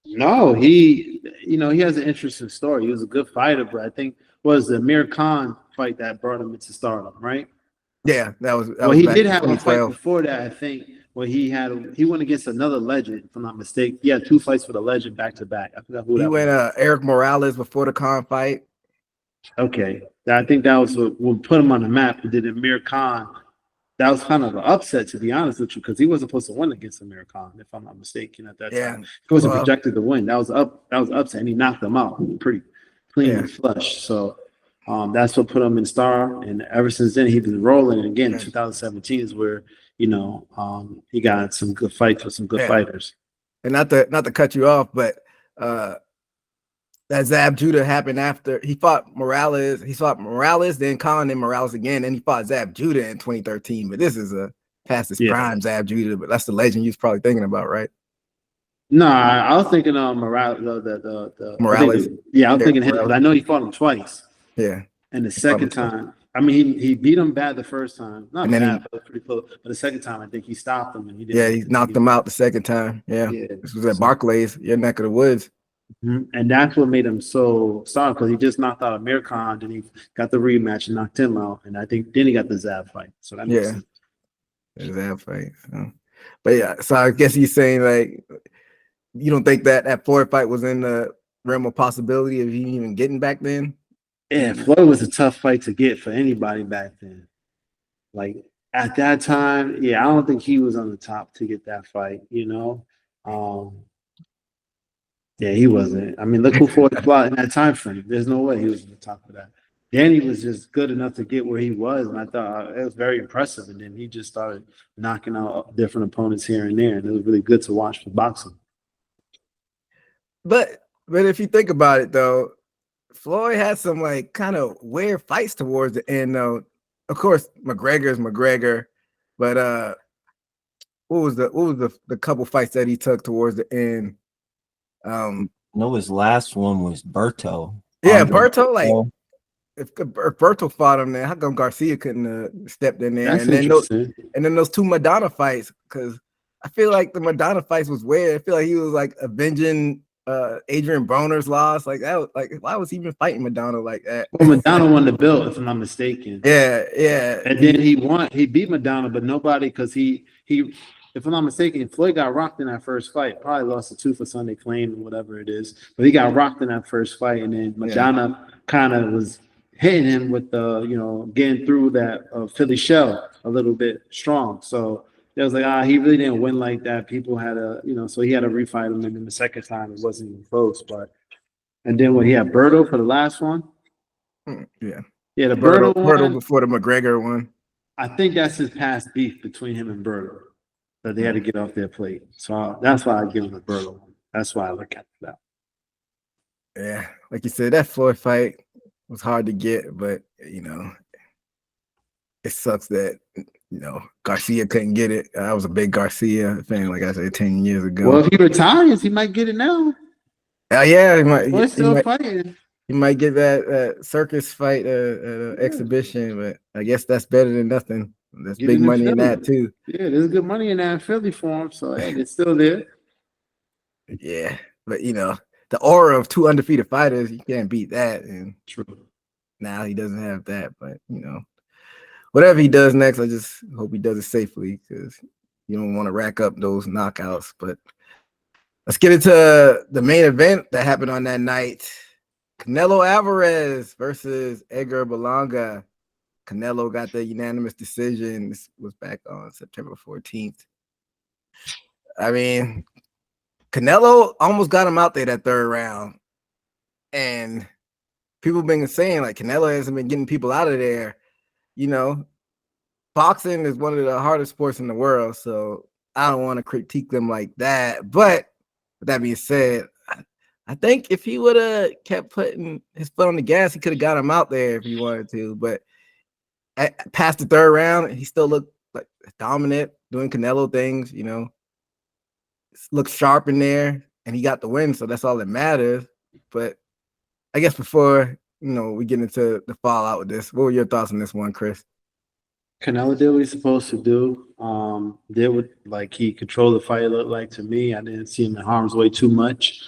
No, he, you know, he has an interesting story. He was a good fighter, but I think was the Amir Khan fight that brought him into stardom, right? Yeah, that was. Well, he did have a fight before that, I think, where he went against another legend, if I'm not mistaken. He had 2 fights for the legend back to back. I forgot who that was. He went Eric Morales before the Khan fight. Okay, I think that was what put him on the map. He did Amir Khan. That was kind of an upset, to be honest with you, because he wasn't supposed to win against Amir Khan, if I'm not mistaken. At that time, he wasn't projected to win. That was upset, and he knocked him out pretty clean and flush. So that's what put him in star, and ever since then he's been rolling. And again, 2017 is where, you know, he got some good fights with some good fighters. And not to cut you off, but that Zab Judah happened after he fought Morales. He fought Morales, then Khan, then Morales again, and he fought Zab Judah in 2013. But this is a past his prime Zab Judah, but that's the legend you're probably thinking about, right? No, I was thinking Morales. Morales. I was thinking him, but I know he fought him twice. Yeah. And the second time, I mean, he beat him bad the first time. Not bad, but pretty close. But the second time, I think he stopped him, and he didn't. Yeah, he knocked him out the second time. Yeah. This was at Barclays, your neck of the woods. And that's what made him so solid, because he just knocked out Amir Khan, then he got the rematch and knocked him out, and I think then he got the Zab fight. So that makes sense. The Zab fight. So. But yeah, so I guess he's saying, like, you don't think that Floyd fight was in the realm of possibility of he even getting back then? Yeah, Floyd was a tough fight to get for anybody back then. Like, at that time, I don't think he was on the top to get that fight, you know? He wasn't. I mean, look who Floyd fought in that time frame. There's no way he was on the top of that. Danny was just good enough to get where he was, and I thought it was very impressive. And then he just started knocking out different opponents here and there, and it was really good to watch for boxing. But if you think about it, though, Floyd had some like kind of weird fights towards the end, though. Of course, McGregor is McGregor, but what was the couple fights that he took towards the end? I know his last one was Berto. Yeah, Andre Berto, like Berto. if Berto fought him there, how come Garcia couldn't have stepped in there? That's And then interesting. those two Madonna fights, because I feel like the Madonna fights was weird. I feel like he was like avenging Adrian Broner's loss. Like that was, like, why was he even fighting Madonna like that? Well, Madonna won the belt, if I'm not mistaken. Yeah. And then he beat Madonna, but nobody, because he, if I'm not mistaken, Floyd got rocked in that first fight. Probably lost a tooth for Sunday claim or whatever it is. But he got rocked in that first fight, and then Madonna kind of was hitting him with the, getting through that Philly shell a little bit strong. So it was like, he really didn't win like that. People had so he had to refight him, and then the second time it wasn't even close. But and then when he had Berto for the last one. Yeah, the Berto one before the McGregor one. I think that's his past beef between him and Berto that they had to get off their plate. So that's why I give him the Berto one. That's why I look at that. Yeah, like you said, that Floyd fight was hard to get, but it sucks that Garcia couldn't get it. I was a big Garcia fan, like I said, 10 years ago. Well, if he retires, he might get it now. Yeah, he might. Boy's still fighting. He might get that circus fight at an exhibition, but I guess that's better than nothing. There's big money in that too. Yeah, there's good money in that in Philly for him, so hey, it's still there. Yeah, but the aura of two undefeated fighters, you can't beat that. And true. Now he doesn't have that, but whatever he does next, I just hope he does it safely, because you don't want to rack up those knockouts. But let's get into the main event that happened on that night. Canelo Alvarez versus Edgar Berlanga. Canelo got the unanimous decision. This was back on September 14th. I mean, Canelo almost got him out there that third round. And people have been saying, like, Canelo hasn't been getting people out of there. Boxing is one of the hardest sports in the world, so I don't want to critique them like that. But with that being said, I think if he would have kept putting his foot on the gas, he could have got him out there if he wanted to. But past the third round, he still looked like dominant, doing Canelo things, looked sharp in there, and he got the win, so that's all that matters. But I guess before we get into the fallout with this, what were your thoughts on this one, Chris? Canelo did what he's supposed to do. Did what he controlled the fight. It looked like to me. I didn't see him in harm's way too much.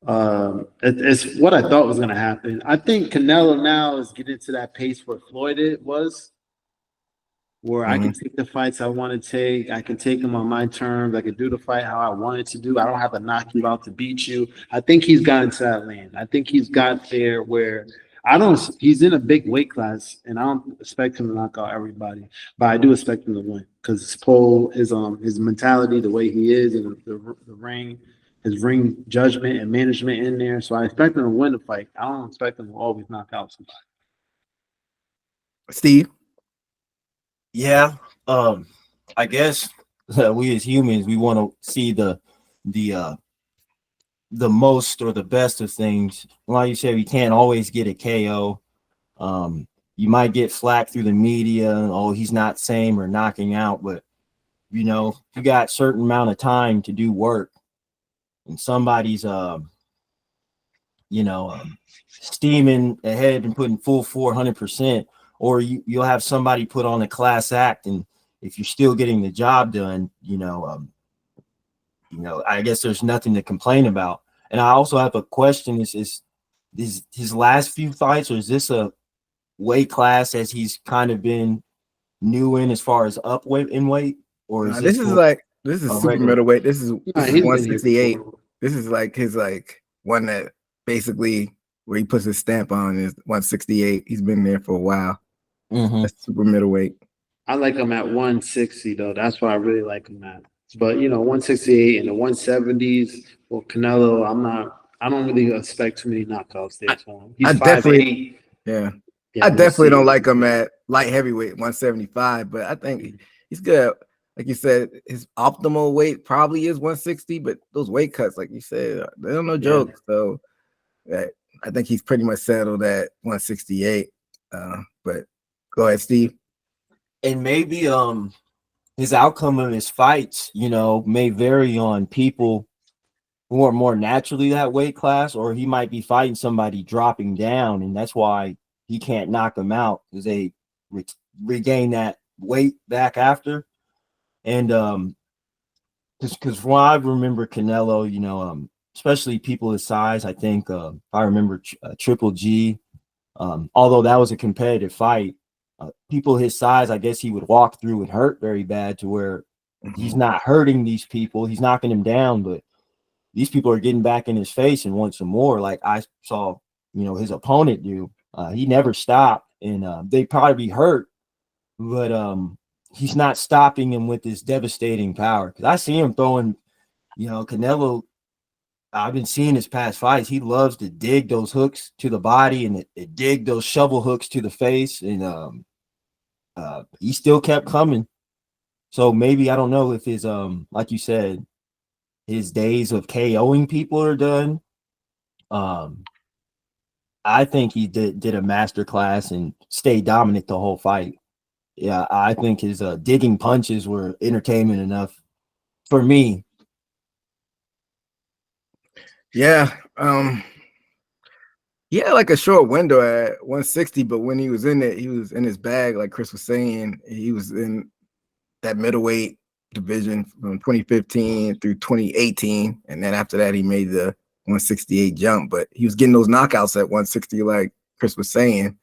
It's what I thought was going to happen. I think Canelo now is getting to that pace where Floyd was, where I can take the fights I want to take. I can take them on my terms. I can do the fight how I wanted to do. I don't have to knock you out to beat you. I think he's gotten to that lane. I think he's got there where he's in a big weight class, and I don't expect him to knock out everybody, but I do expect him to win, because his pole is his mentality, the way he is, and the ring, his ring judgment and management in there. So I expect him to win the fight. I don't expect him to always knock out somebody. Steve? Yeah, I guess we as humans, we want to see the most or the best of things. Like you said, you can't always get a KO. You might get flack through the media. Oh, he's not same or knocking out, but you got a certain amount of time to do work, and somebody's steaming ahead and putting full 400%, or you'll have somebody put on a class act, and if you're still getting the job done, I guess there's nothing to complain about. And I also have a question: is his last few fights, or is this a weight class as he's kind of been new in as far as up weight in weight, or is this is super regular middleweight. This is 168. This is like his one that basically where he puts his stamp on is 168. He's been there for a while. That's super middleweight. I like him at 160 though. That's why I really like him at. But 168 and the 170s. Well, Canelo, I don't really expect too many knockouts there for him. He's 5'8". Yeah, I definitely don't like him at light heavyweight 175, but I think he's good. Like you said, his optimal weight probably is 160, but those weight cuts, like you said, they're no joke. So I think he's pretty much settled at 168. But go ahead, Steve. And maybe his outcome of his fights, may vary on people who are more naturally that weight class, or he might be fighting somebody dropping down, and that's why he can't knock them out because they regain that weight back after. And because from what I remember Canelo, especially people his size, I think if I remember Triple G, although that was a competitive fight, people his size, I guess he would walk through and hurt very bad to where he's not hurting these people. He's knocking them down, but these people are getting back in his face and want some more. Like I saw, his opponent do. He never stopped, and they probably be hurt, but he's not stopping him with this devastating power. Because I see him throwing, Canelo. I've been seeing his past fights. He loves to dig those hooks to the body and dig those shovel hooks to the face, and he still kept coming. So maybe I don't know if his like you said, his days of KOing people are done. I think he did a master class and stayed dominant the whole fight. Yeah, I think his digging punches were entertainment enough for me. Yeah. He had like a short window at 160, but when he was in it, he was in his bag, like Chris was saying. He was in that middleweight division from 2015 through 2018, and then after that, he made the 168 jump. But he was getting those knockouts at 160, like Chris was saying.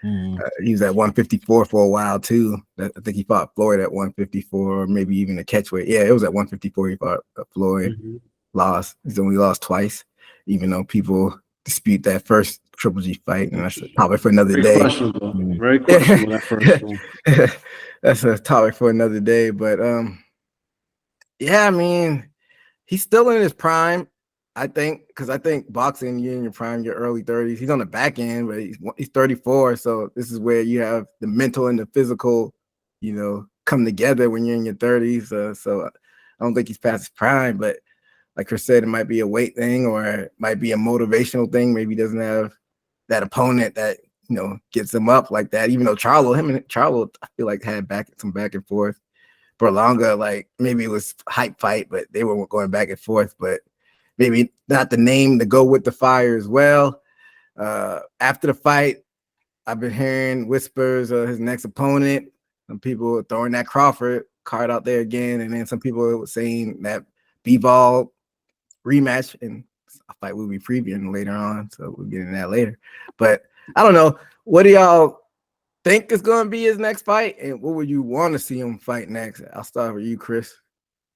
He was at 154 for a while too. I think he fought Floyd at 154, or maybe even a catchweight. Yeah, it was at 154 he fought Floyd. Lost. He's only lost twice, even though people dispute that first Triple G fight, and that's a topic for another day. Very questionable that first one. That's a topic for another day. But yeah, I mean, he's still in his prime, I think, because I think boxing, you're in your prime, your early 30s. He's on the back end, but he's 34. So this is where you have the mental and the physical, come together when you're in your 30s. So I don't think he's past his prime, but like Chris said, it might be a weight thing, or it might be a motivational thing. Maybe he doesn't have that opponent that, gets him up like that. Even though Charlo, I feel like had some back and forth. Berlanga, like maybe it was hype fight, but they were going back and forth. But maybe not the name to go with the fire as well. After the fight, I've been hearing whispers of his next opponent. Some people were throwing that Crawford card out there again, and then some people were saying that Bivol rematch, and a fight we'll be previewing later on, so we'll get into that later. But I don't know, what do y'all think is going to be his next fight, and what would you want to see him fight next? I'll start with you, Chris.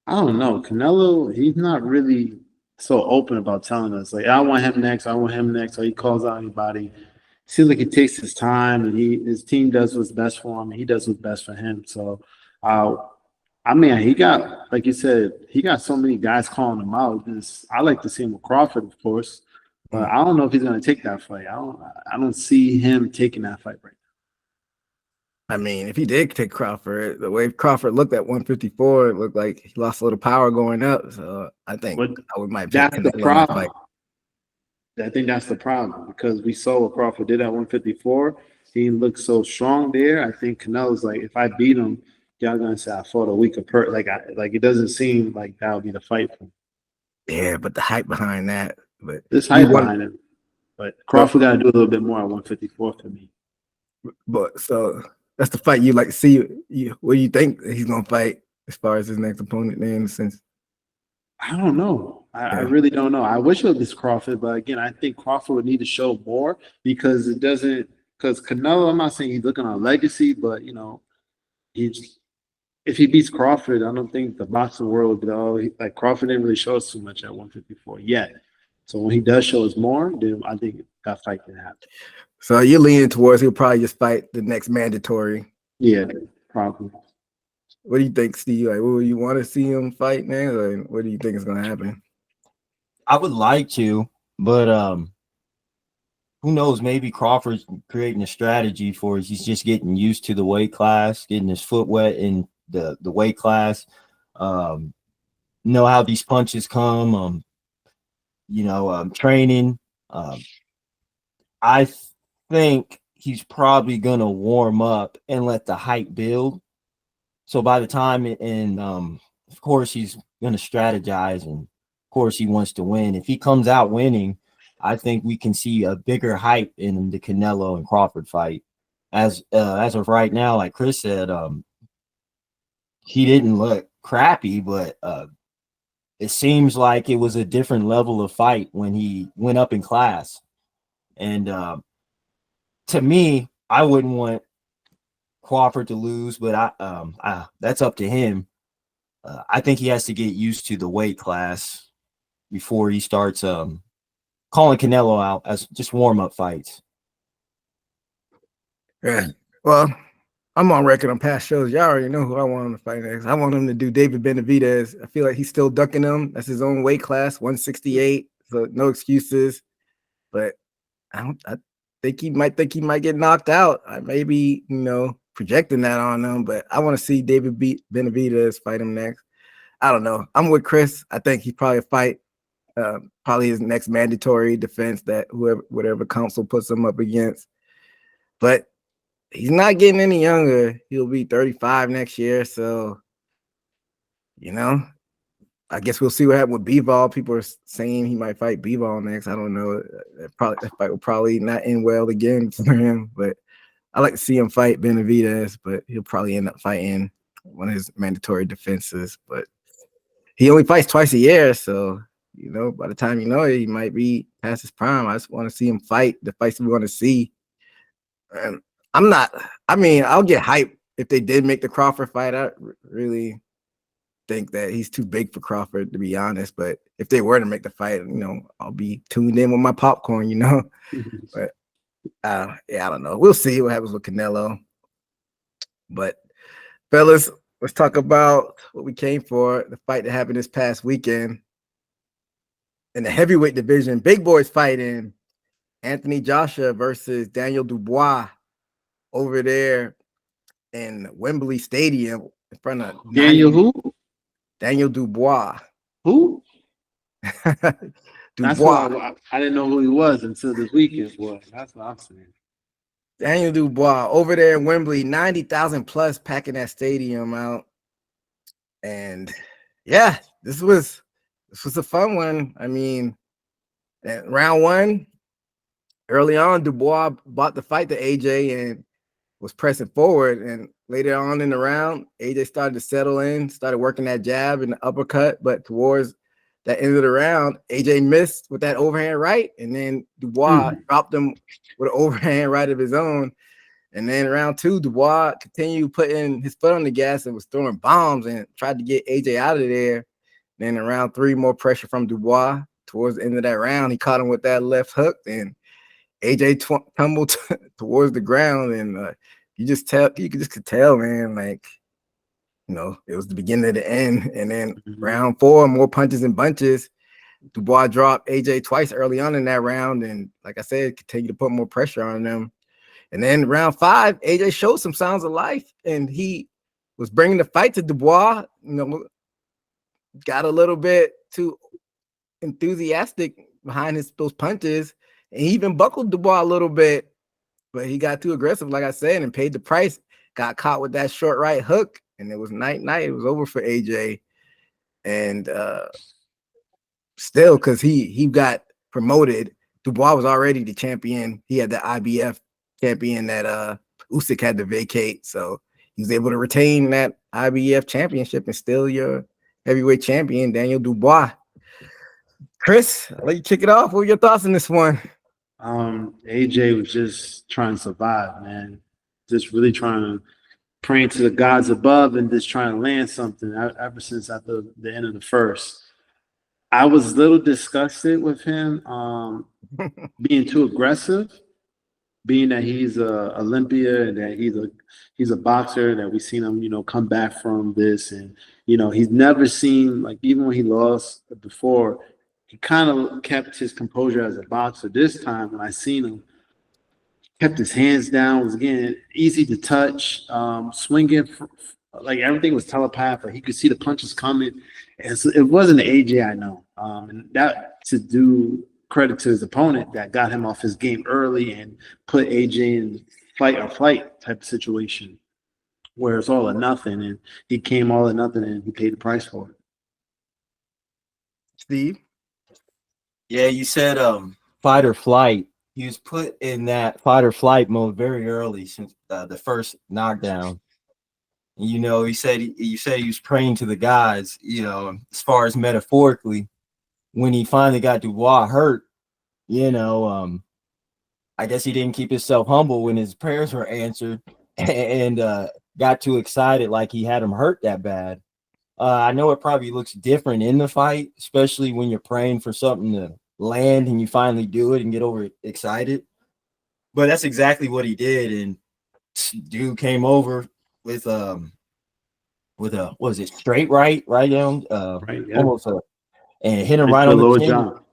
I don't know. Canelo, he's not really so open about telling us, like, I want him next, or he calls out anybody. Seems like he takes his time, and his team does what's best for him, and he does what's best for him. So I mean, he got, like you said, he got so many guys calling him out. I like to see him with Crawford, of course, but I don't know if he's going to take that fight. I don't see him taking that fight right now. I mean, if he did take Crawford, the way Crawford looked at 154, it looked like he lost a little power going up. So I think I might pick that's the problem. I think that's the problem, because we saw what Crawford did at 154. He looked so strong there. I think Canelo's like, if I beat him, y'all gonna say I fought a weaker person. Like it doesn't seem like that would be the fight for him. Yeah, but the hype behind that. But there's hype behind it. But Crawford got to do a little bit more at 154 for me. But so that's the fight you like to see. What do you think he's gonna fight as far as his next opponent? In a sense, I don't know. I really don't know. I wish it was Crawford, but again, I think Crawford would need to show more, because it doesn't. Because Canelo, I'm not saying he's looking on legacy, but if he beats Crawford, I don't think the boxing world would be like Crawford didn't really show us too much at 154 yet. So when he does show us more, then I think that fight can happen. So you're leaning towards he'll probably just fight the next mandatory. Yeah, probably. What do you think, Steve? Like, will you want to see him fight next, or what do you think is going to happen? I would like to, but who knows? Maybe Crawford's creating a strategy for us. He's just getting used to the weight class, getting his foot wet in the weight class. Know how these punches come. Training. I think he's probably gonna warm up and let the hype build. So by the time, of course, he's going to strategize, and of course, he wants to win. If he comes out winning, I think we can see a bigger hype in the Canelo and Crawford fight. As of right now, like Chris said, he didn't look crappy, but it seems like it was a different level of fight when he went up in class. And to me, I wouldn't want Crawford to lose, but that's up to him. I think he has to get used to the weight class before he starts calling Canelo out as just warm-up fights. Yeah. Well, I'm on record on past shows. Y'all already know who I want him to fight next. I want him to do David Benavidez. I feel like he's still ducking him. That's his own weight class, 168. So no excuses. But I think he might get knocked out. I may be, projecting that on him, but I want to see David Benavidez fight him next. I don't know. I'm with Chris. I think he probably fight probably his next mandatory defense that whatever council puts him up against. But he's not getting any younger. He'll be 35 next year. So, I guess we'll see what happens with Bivol. People are saying he might fight Bivol next. I don't know. That fight will probably not end well again for him. But I like to see him fight Benavidez, but he'll probably end up fighting one of his mandatory defenses. But he only fights twice a year. So, by the time he might be past his prime. I just want to see him fight the fights we want to see. And I'll get hyped if they did make the Crawford fight. I really think that he's too big for Crawford, to be honest. But if they were to make the fight, I'll be tuned in with my popcorn, But I don't know. We'll see what happens with Canelo. But fellas, let's talk about what we came for, the fight that happened this past weekend. In the heavyweight division, big boys fighting. Anthony Joshua versus Daniel Dubois over there in Wembley Stadium in front of Who? Daniel Dubois. Who? Dubois. That's why I didn't know who he was until this weekend was. That's what I'm saying. Daniel Dubois over there in Wembley, 90,000 plus packing that stadium out. And yeah, this was a fun one. I mean, round one, early on, Dubois bought the fight to AJ and was pressing forward. And later on in the round, AJ started to settle in, started working that jab and the uppercut. But towards that end of the round, AJ missed with that overhand right. And then Dubois dropped him with an overhand right of his own. And then round two, Dubois continued putting his foot on the gas and was throwing bombs and tried to get AJ out of there. Then in round three, more pressure from Dubois. Towards the end of that round, he caught him with that left hook, and AJ tumbled towards the ground. And you could tell, man, like, it was the beginning of the end. And then round four, more punches and bunches. Dubois dropped AJ twice early on in that round, and like I said, continued to put more pressure on them. And then round five, AJ showed some signs of life, and he was bringing the fight to Dubois. Got a little bit too enthusiastic behind those punches, and he even buckled Dubois a little bit, but he got too aggressive, like I said, and paid the price. Got caught with that short right hook, and it was night. It was over for AJ. And still, because he got promoted, Dubois was already the champion. He had the IBF champion that Usyk had to vacate, so he was able to retain that IBF championship and still your heavyweight champion, Daniel Dubois. Chris, I'll let you kick it off. What are your thoughts on this one? AJ was just trying to survive, man. Just really praying to the gods above and just trying to land something ever since after the end of the first. I was a little disgusted with him being too aggressive, being that he's a Olympia and that he's a boxer, that we've seen him, come back from this. And, he's never seen, like, even when he lost before, he kind of kept his composure as a boxer. This time, when I seen him, kept his hands down, was getting easy to touch, swinging, like everything was telepath. Like he could see the punches coming. And so it wasn't the AJ I know. And that, to do credit to his opponent, that got him off his game early and put AJ in fight or flight type of situation. where it's all or nothing, and he came all or nothing, and he paid the price for it. Steve? Yeah, you said fight or flight. He was put in that fight or flight mode very early since the first knockdown. You know, you said he was praying to the gods, you know, as far as metaphorically, when he finally got Dubois hurt, you know, I guess he didn't keep himself humble when his prayers were answered and got too excited like he had him hurt that bad. I know it probably looks different in the fight, especially when you're praying for something to land and you finally do it and get over excited. But that's exactly what he did. And dude came over with a what was it, straight right down, Right, yeah. almost and hit him Just right do a on the lower chin. jump.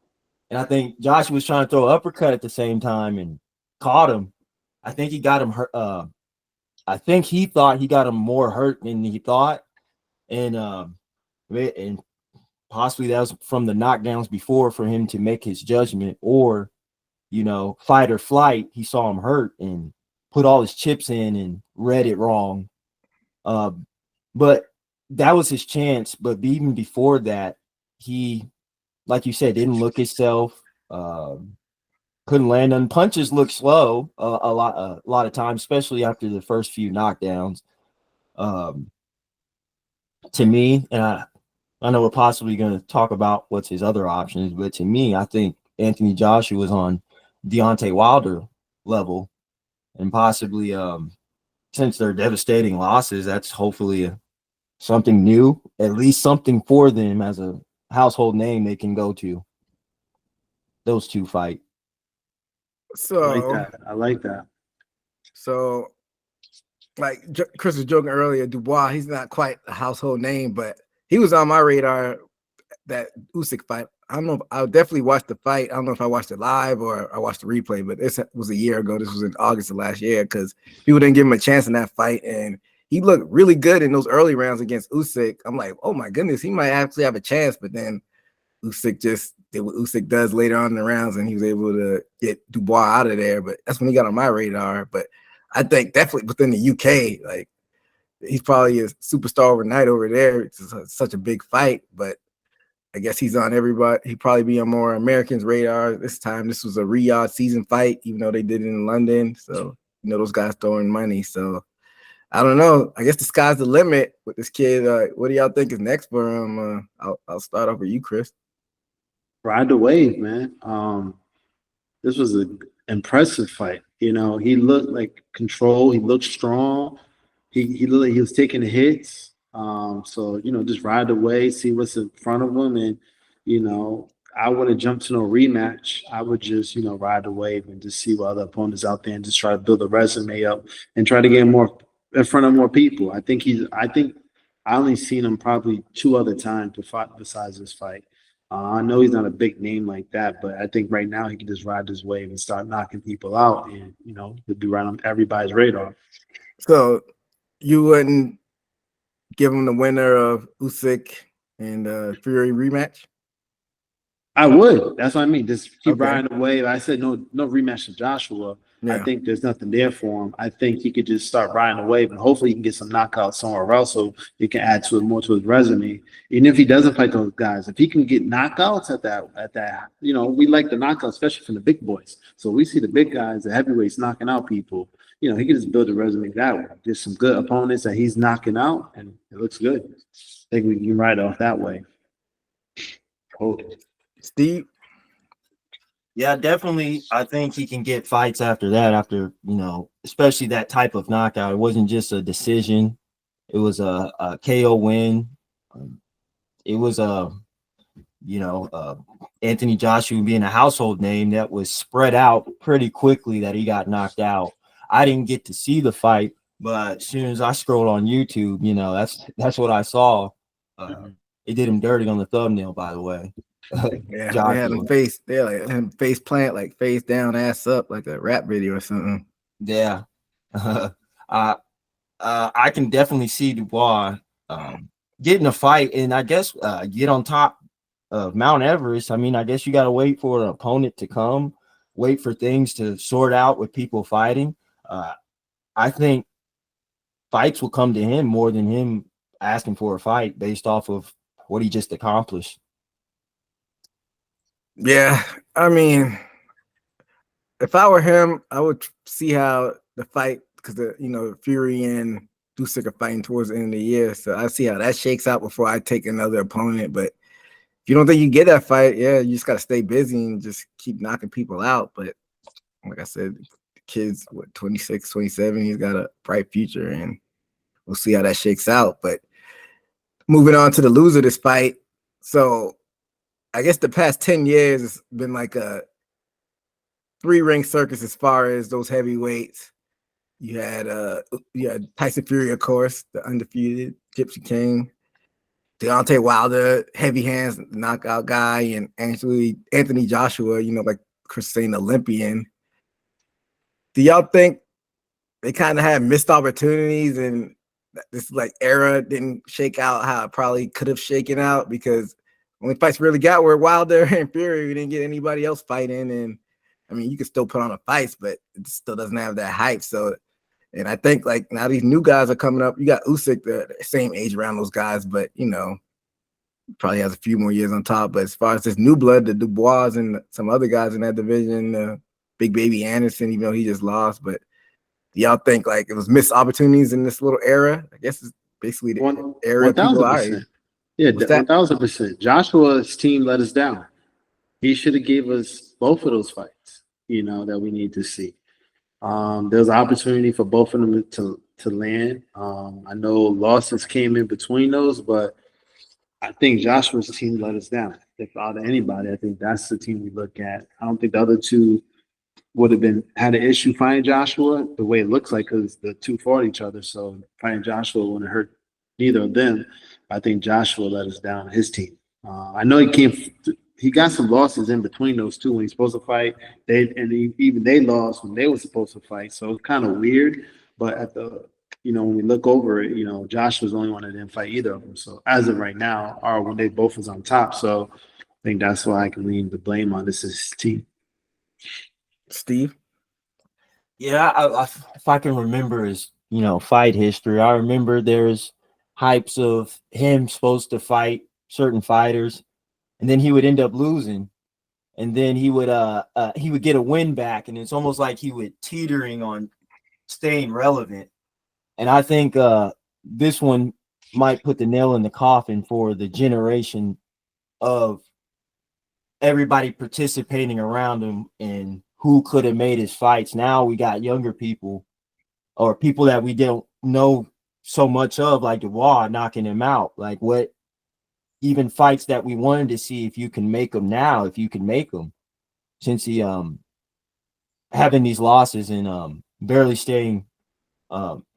And I think Josh was trying to throw an uppercut at the same time and caught him. I think he got him hurt. I think he thought he got him more hurt than he thought, and possibly that was from the knockdowns before for him to make his judgment, or you know, fight or flight. He saw him hurt and put all his chips in and read it wrong. But that was his chance. But even before that, he, like you said, didn't look himself. Couldn't land on punches. Looked slow a lot of times, especially after the first few knockdowns. To me, and I know we're possibly going to talk about what's his other options, but to me, I think Anthony Joshua was on Deontay Wilder level, and possibly since they're devastating losses, that's hopefully something new, at least something for them as a household name they can go to. Those two fight. So I like that. So, like Chris was joking earlier, Dubois, he's not quite a household name, but he was on my radar. That Usyk fight, I don't know if I definitely watched the fight. I don't know if I watched it live or I watched the replay, but this was a year ago. This was in August of last year because people didn't give him a chance in that fight, and he looked really good in those early rounds against Usyk. I'm like, oh my goodness, he might actually have a chance, but then Usyk just did what Usyk does later on in the rounds, and he was able to get Dubois out of there. But that's when he got on my radar. But I think definitely within the UK, like he's probably a superstar overnight over there. It's such a big fight, but I guess he's on everybody. He'd probably be on more Americans' radar this time. This was a Riyadh season fight, even though they did it in London. So, you know, those guys throwing money. So I don't know. I guess the sky's the limit with this kid. What do y'all think is next for him? I'll start off with you, Chris. Ride the wave, man. This was an impressive fight. You know, he looked like control. He looked strong. He looked like he was taking the hits. So, you know, just ride the wave, see what's in front of him. And, you know, I wouldn't jump to no rematch. I would just, you know, ride the wave and just see what other opponents out there and just try to build a resume up and try to get more in front of more people. I think I only seen him probably 2 other times besides this fight. I know he's not a big name like that, but I think right now he can just ride this wave and start knocking people out, and you know he'll be right on everybody's radar. So you wouldn't give him the winner of Usyk and Fury rematch? I would. That's what I mean. Just keep Okay. riding the wave. I said no rematch to Joshua. Yeah. I think there's nothing there for him. I think he could just start riding the wave, and hopefully he can get some knockouts somewhere else so he can add to it more to his resume. Even if he doesn't fight those guys, if he can get knockouts at that, you know, we like the knockouts, especially from the big boys. So we see the big guys, the heavyweights knocking out people. You know, he can just build a resume that way. Just some good opponents that he's knocking out, and it looks good. I think we can ride off that way. Totally. Steve? Yeah, definitely. I think he can get fights after that, after, you know, especially that type of knockout. It wasn't just a decision. It was a KO win. It was Anthony Joshua being a household name that was spread out pretty quickly that he got knocked out. I didn't get to see the fight, but as soon as I scrolled on YouTube, you know, that's what I saw. It did him dirty on the thumbnail, by the way. Yeah, they had him face plant, like face down, ass up, like a rap video or something. Yeah. I can definitely see Dubois getting a fight and I guess get on top of Mount Everest. I mean, I guess you got to wait for an opponent to come, wait for things to sort out with people fighting. I think fights will come to him more than him asking for a fight based off of what he just accomplished. Yeah, I mean, if I were him, I would see how the fight, because Fury and Usyk are fighting towards the end of the year, so I see how that shakes out before I take another opponent. But if you don't think you get that fight, yeah, you just got to stay busy and just keep knocking people out. But like I said, the kid's 26, 27, he's got a bright future, and we'll see how that shakes out. But moving on to the loser of this fight, so I guess the past 10 years has been like a 3-ring circus as far as those heavyweights. You had Tyson Fury, of course, the undefeated Gypsy King, Deontay Wilder, heavy hands, knockout guy, and actually Anthony Joshua, like Chris saying, Olympian. Do y'all think they kind of had missed opportunities and this like era didn't shake out how it probably could have shaken out? Because only fights really got were Wilder and Fury. We didn't get anybody else fighting, and I mean, you can still put on a fight, but it still doesn't have that hype. So, and I think like now these new guys are coming up. You got Usyk, the same age around those guys, but probably has a few more years on top. But as far as this new blood, the Dubois and some other guys in that division, Big Baby Anderson, even though he just lost. But do y'all think like it was missed opportunities in this little era? I guess it's basically the era people are. Yeah, 1,000%. Joshua's team let us down. He should have gave us both of those fights, that we need to see. There's an opportunity for both of them to land. I know losses came in between those, but I think Joshua's team let us down. If out of anybody, I think that's the team we look at. I don't think the other two would have had an issue fighting Joshua the way it looks like, because the two fought each other. So fighting Joshua wouldn't hurt neither of them. I think Joshua let us down, his team. I know he got some losses in between those two when he's supposed to fight. Even they lost when they were supposed to fight. So it's kind of weird. But when we look over it, Joshua's the only one that didn't fight either of them. So as of right now, when they both was on top. So I think that's why I can lean the blame on this is his team. Steve? Yeah, if I can remember his, fight history, I remember there's hypes of him supposed to fight certain fighters, and then he would end up losing, and then he would get a win back, and it's almost like he would teetering on staying relevant. And I think this one might put the nail in the coffin for the generation of everybody participating around him and who could have made his fights. Now we got younger people or people that we don't know so much of, like Dubois, knocking him out. Like what even fights that we wanted to see, if you can make them now, if you can make them, since he having these losses and barely staying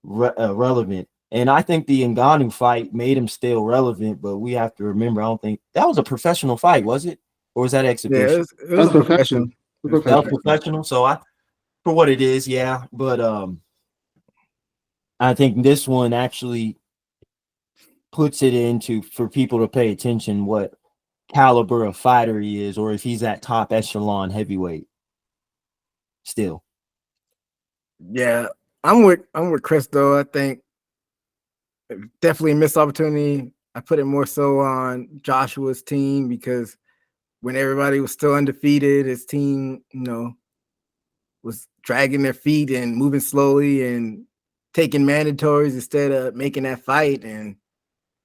relevant. And I think the Ngannou fight made him still relevant, but we have to remember, I don't think that was a professional fight, was it? Or was that exhibition? Yeah, it was professional. That was professional. So for what it is, yeah. But I think this one actually puts it into for people to pay attention what caliber of fighter he is, or if he's that top echelon heavyweight still. Yeah, I'm with Chris though. I think definitely a missed opportunity. I put it more so on Joshua's team because when everybody was still undefeated, his team, was dragging their feet and moving slowly and taking mandatories instead of making that fight. And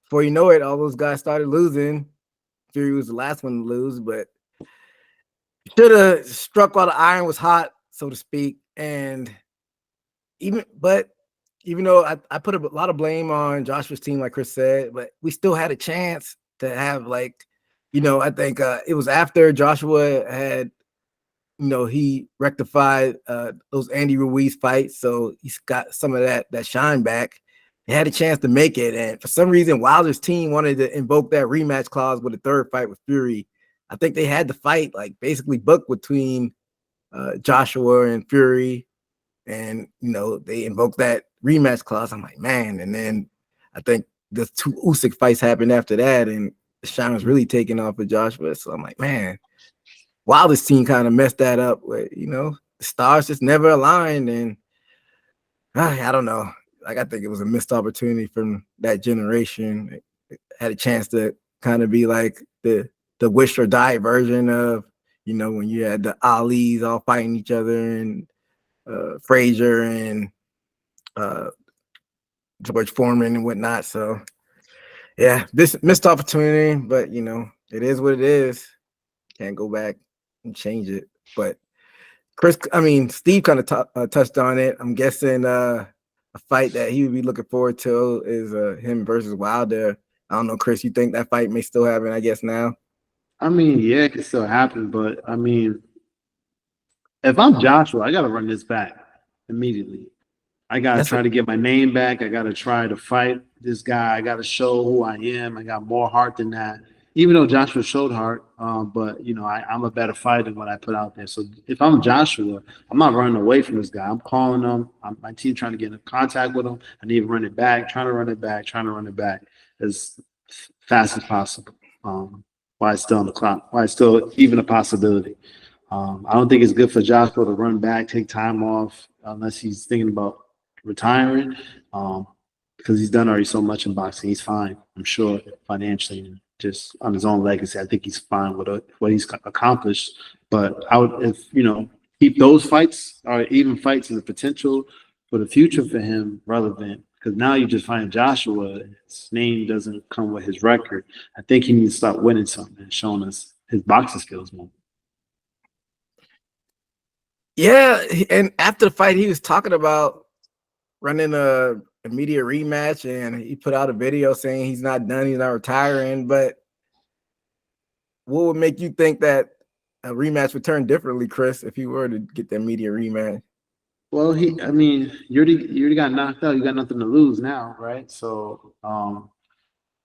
before you know it, all those guys started losing. Fury was the last one to lose, but should have struck while the iron was hot, so to speak. And even though I put a lot of blame on Joshua's team, like Chris said, but we still had a chance to have I think it was after Joshua had, he rectified those Andy Ruiz fights, so he's got some of that shine back. He had a chance to make it, and for some reason, Wilder's team wanted to invoke that rematch clause with a third fight with Fury. I think they had the fight basically booked between Joshua and Fury, and they invoked that rematch clause. I'm like, man, and then I think the two Usyk fights happened after that, and the shine was really taken off of Joshua. So I'm like, man, Wilder's team kind of messed that up. Where the stars just never aligned, and I don't know. like I think it was a missed opportunity from that generation. It had a chance to kind of be like the wish or die version of, you know, when you had the Ali's all fighting each other and Frazier and George Foreman and whatnot. So yeah, this missed opportunity, but you know, it is what it is. Can't go back and change it. But Steve kind of touched on it. I'm guessing a fight that he would be looking forward to is him versus Wilder. I don't know, Chris, you think that fight may still happen, I guess, now? I mean, yeah, it can still happen, but I mean, if I'm Joshua, I got to run this back immediately. I got to try to get my name back. I got to try to fight this guy. I got to show who I am. I got more heart than that. Even though Joshua showed heart, but you know, I'm a better fighter than what I put out there. So if I'm Joshua, I'm not running away from this guy. I'm calling him. My team trying to get in contact with him. I need to run it back, trying to run it back as fast as possible. While it's still on the clock, while it's still even a possibility. I don't think it's good for Joshua to run back, take time off, unless he's thinking about retiring, because he's done already so much in boxing. He's fine, I'm sure, financially and just on his own legacy. I think he's fine with what he's accomplished. But I would, if you know, keep those fights or even fights as a potential for the future for him relevant. Because now you just find Joshua, his name doesn't come with his record. I think he needs to start winning something and showing us his boxing skills more. Yeah, and after the fight, he was talking about running a immediate rematch, and he put out a video saying he's not done, he's not retiring. But what would make you think that a rematch would turn differently, Chris, if he were to get the immediate rematch? Well, you already got knocked out. You got nothing to lose now, right? So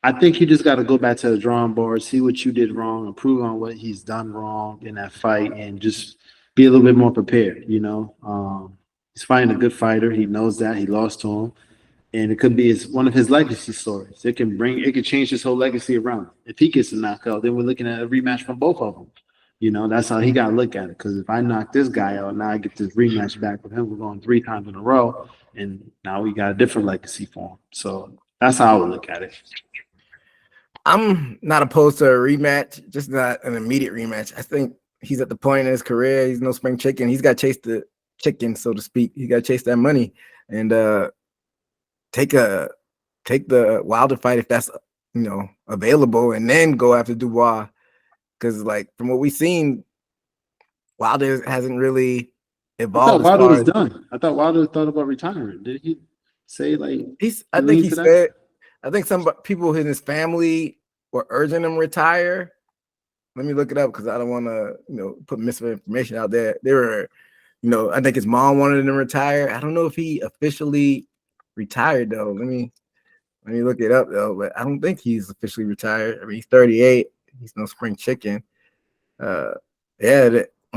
I think you just got to go back to the drawing board, see what you did wrong, improve on what he's done wrong in that fight, and just be a little bit more prepared, you know. He's fighting a good fighter. He knows that. He lost to him. And it could be one of his legacy stories. It could change his whole legacy around. If he gets a knockout, then we're looking at a rematch from both of them. You know, that's how he got to look at it. Because if I knock this guy out, now I get this rematch back with him. We're going 3 times in a row. And now we got a different legacy for him. So that's how I would look at it. I'm not opposed to a rematch, just not an immediate rematch. I think he's at the point in his career. He's no spring chicken. He's got to chase the chicken, so to speak. He got to chase that money and take the Wilder fight if that's, you know, available, and then go after Dubois. Because like from what we've seen, Wilder hasn't really evolved. I thought Wilder was done. I thought Wilder thought about retiring. Did he say like I think he said. I think some people in his family were urging him to retire. Let me look it up because I don't want to, you know, put misinformation out there. They were, you know, I think his mom wanted him to retire. I don't know if he officially retired though. Let me look it up though. But I don't think he's officially retired. I mean, he's 38. He's no spring chicken. I'm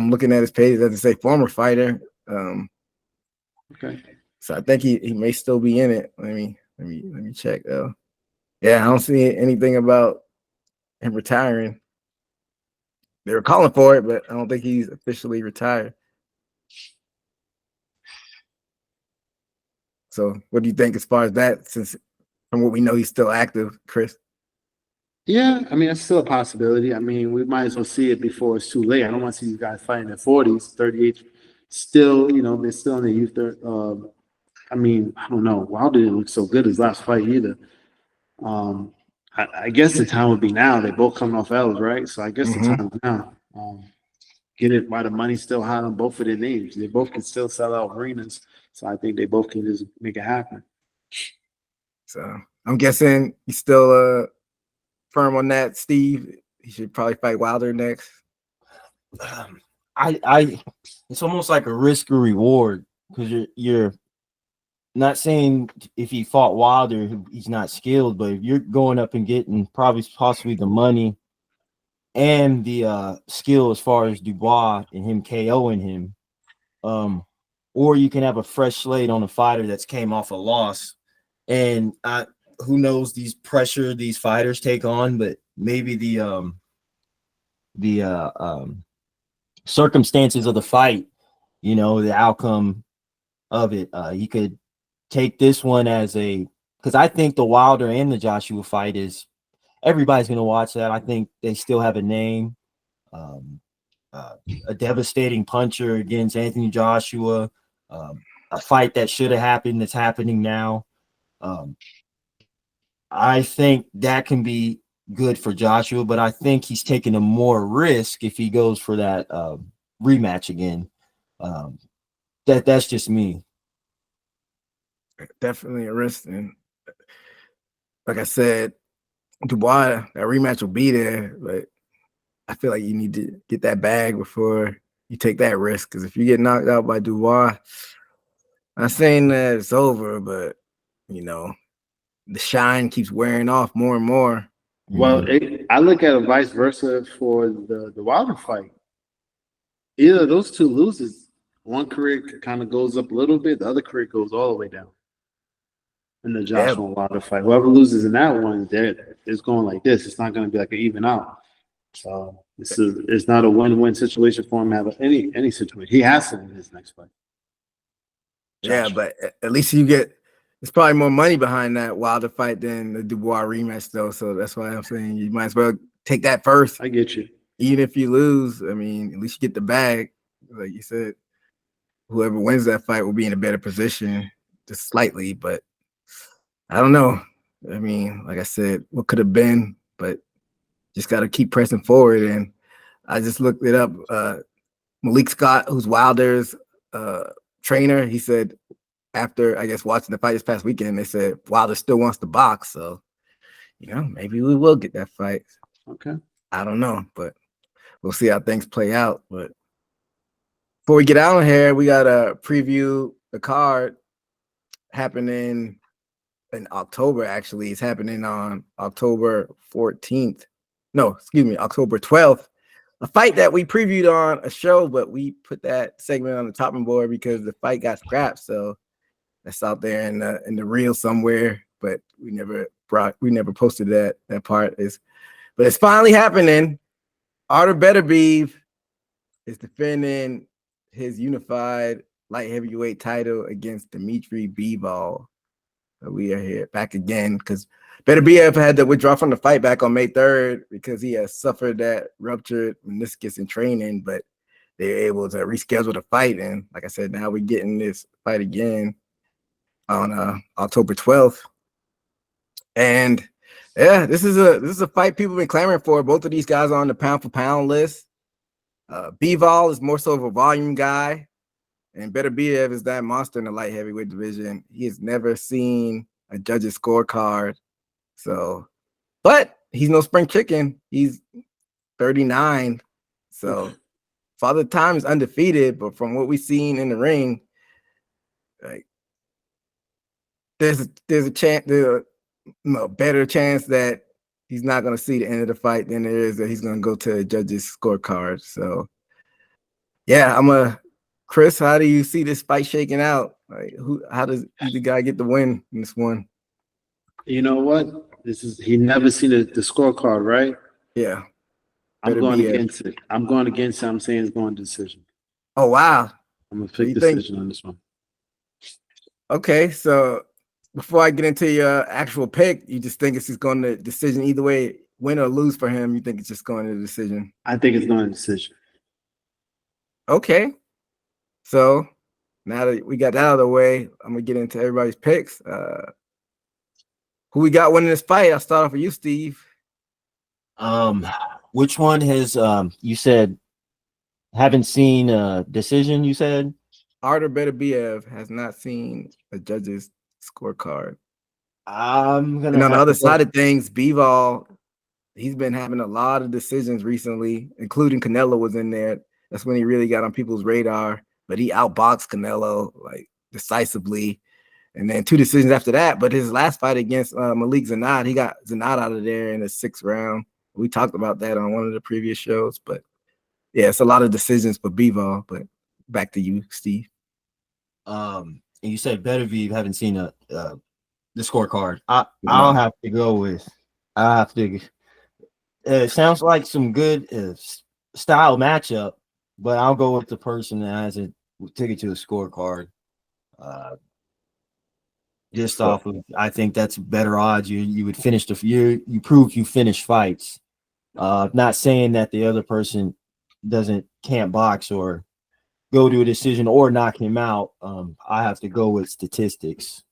looking at his page. It doesn't say former fighter. Okay. So I think he may still be in it. Let me check though. Yeah, I don't see anything about him retiring. They were calling for it, but I don't think he's officially retired. So what do you think as far as that, since from what we know he's still active, Chris? Yeah, I mean, that's still a possibility. I mean, we might as well see it before it's too late. I don't want to see these guys fighting at 40s, 38, still, you know, they're still in the youth. I mean, I don't know. Wilder didn't look so good his last fight either. I guess the time would be now. They both coming off L's, right? So I guess the time is now. Get it while the money's still high on both of their names. They both can still sell out arenas. So I think they both can just make it happen. So I'm guessing he's still firm on that, Steve. He should probably fight Wilder next. It's almost like a risk or reward, because you're not saying if he fought Wilder, he's not skilled, but if you're going up and getting possibly the money and the skill as far as Dubois and him KOing him, or you can have a fresh slate on a fighter that's came off a loss, and who knows these pressure these fighters take on, but maybe the circumstances of the fight, you know, the outcome of it, he could take this one as because I think the Wilder and the Joshua fight is everybody's going to watch that. I think they still have a name, a devastating puncher against Anthony Joshua, a fight that should have happened that's happening now. I think that can be good for Joshua, but I think he's taking a more risk if he goes for that rematch again. That's just me. Definitely a risk. And like I said, Dubois, that rematch will be there, but I feel like you need to get that bag before you take that risk. Because if you get knocked out by Dubois, I'm saying that it's over, but the shine keeps wearing off more and more. Well, I look at it vice versa for the Wilder fight. Either of those two loses, one career kind of goes up a little bit, the other career goes all the way down. In the Joshua Wilder fight, whoever loses in that one, it's going like this. It's not going to be like an even out. So it's not a win-win situation for him to have any situation. He has to win his next fight. Yeah, but at least it's probably more money behind that Wilder fight than the Dubois rematch, though. So that's why I'm saying you might as well take that first. I get you. Even if you lose, I mean, at least you get the bag. Like you said, whoever wins that fight will be in a better position, just slightly. But I don't know. I mean, like I said, what could have been, but just got to keep pressing forward. And I just looked it up. Malik Scott, who's Wilder's trainer, he said after, I guess, watching the fight this past weekend, they said Wilder still wants to box. So, maybe we will get that fight. Okay. I don't know, but we'll see how things play out. But before we get out of here, we got to preview the card happening in October. Actually, it's happening on October 14th. No, excuse me, October 12th. A fight that we previewed on a show, but we put that segment on the chopping board because the fight got scrapped. So that's out there in the reel somewhere, but we never posted that part. But it's finally happening. Artur Beterbiev is defending his unified light heavyweight title against Dmitry Bivol. We are here back again because Beterbiev had to withdraw from the fight back on May 3rd because he has suffered that ruptured meniscus in training, but they were able to reschedule the fight. And like I said, now we're getting this fight again on October 12th. And yeah, this is a fight people have been clamoring for. Both of these guys are on the pound for pound list. Bivol is more so of a volume guy. And Beterbiev is that monster in the light heavyweight division. He has never seen a judge's scorecard. So, but he's no spring chicken. He's 39. So, Father Time is undefeated. But from what we've seen in the ring, like there's a chance, better chance that he's not going to see the end of the fight than there is that he's going to go to a judge's scorecard. So, yeah, Chris, how do you see this fight shaking out? Like, how does the guy get the win in this one? You know what? He never seen the scorecard, right? Yeah. I'm going against it. I'm saying it's going to decision. Oh, wow. I'm going to pick decision on this one. Okay, so before I get into your actual pick, you just think it's just going to decision either way, win or lose for him? You think it's just going to decision? I think it's going to decision. Okay. So now that we got that out of the way, I'm going to get into everybody's picks. Who we got winning this fight? I'll start off with you, Steve. Which one has you said haven't seen a decision, you said? Artur Beterbiev has not seen a judge's scorecard. I'm gonna. And on the other side of things, Bivol, he's been having a lot of decisions recently, including Canelo was in there. That's when he really got on people's radar. But he outboxed Canelo like decisively. And then 2 decisions after that. But his last fight against Malik Zanat, he got Zanat out of there in the 6th round. We talked about that on one of the previous shows. But yeah, it's a lot of decisions for Bivol. But back to you, Steve. And you said Beterbiev haven't seen the scorecard. I'll have to go with. I have to. It sounds like some good style matchup, but I'll go with the person that hasn't took it to a scorecard. Just off of, I think that's better odds. You would finish you prove you finish fights. Not saying that the other person can't box or go to a decision or knock him out. I have to go with statistics.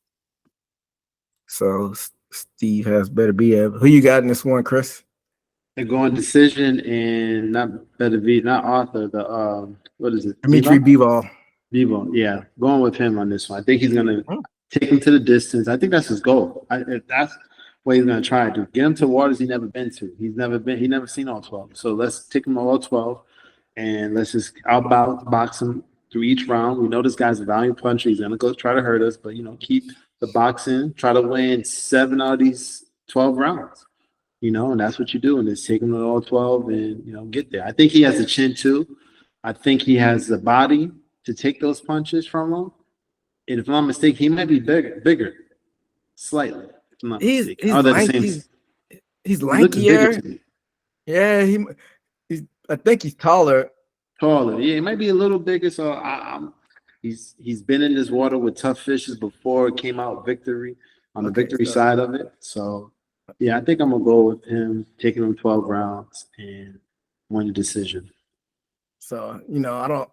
So Steve has Beterbiev. Who you got in this one, Chris? They're going decision and not Beterbiev, not Arthur. The what is it? Dmitry Bivol. Bivol, yeah, going with him on this one. I think he's gonna take him to the distance. I think that's his goal. If that's what he's gonna try to get him to waters he's never been to. He never seen all 12. So let's take him all 12, and let's just box him through each round. We know this guy's a valiant puncher. He's gonna go try to hurt us, but keep the boxing. Try to win 7 out of these 12 rounds. And that's what you do, and just take him to all 12 and get there. I think he has a chin too. I think he has the body to take those punches from him. And if I'm not mistaken, he might be bigger, slightly. If I'm not mistaken. He's lankier. Yeah, I think he's taller. Yeah, he might be a little bigger. So he's been in this water with tough fishes before. Came out victory on the victory side of it. So yeah, I think I'm gonna go with him taking him 12 rounds and win the decision. So I don't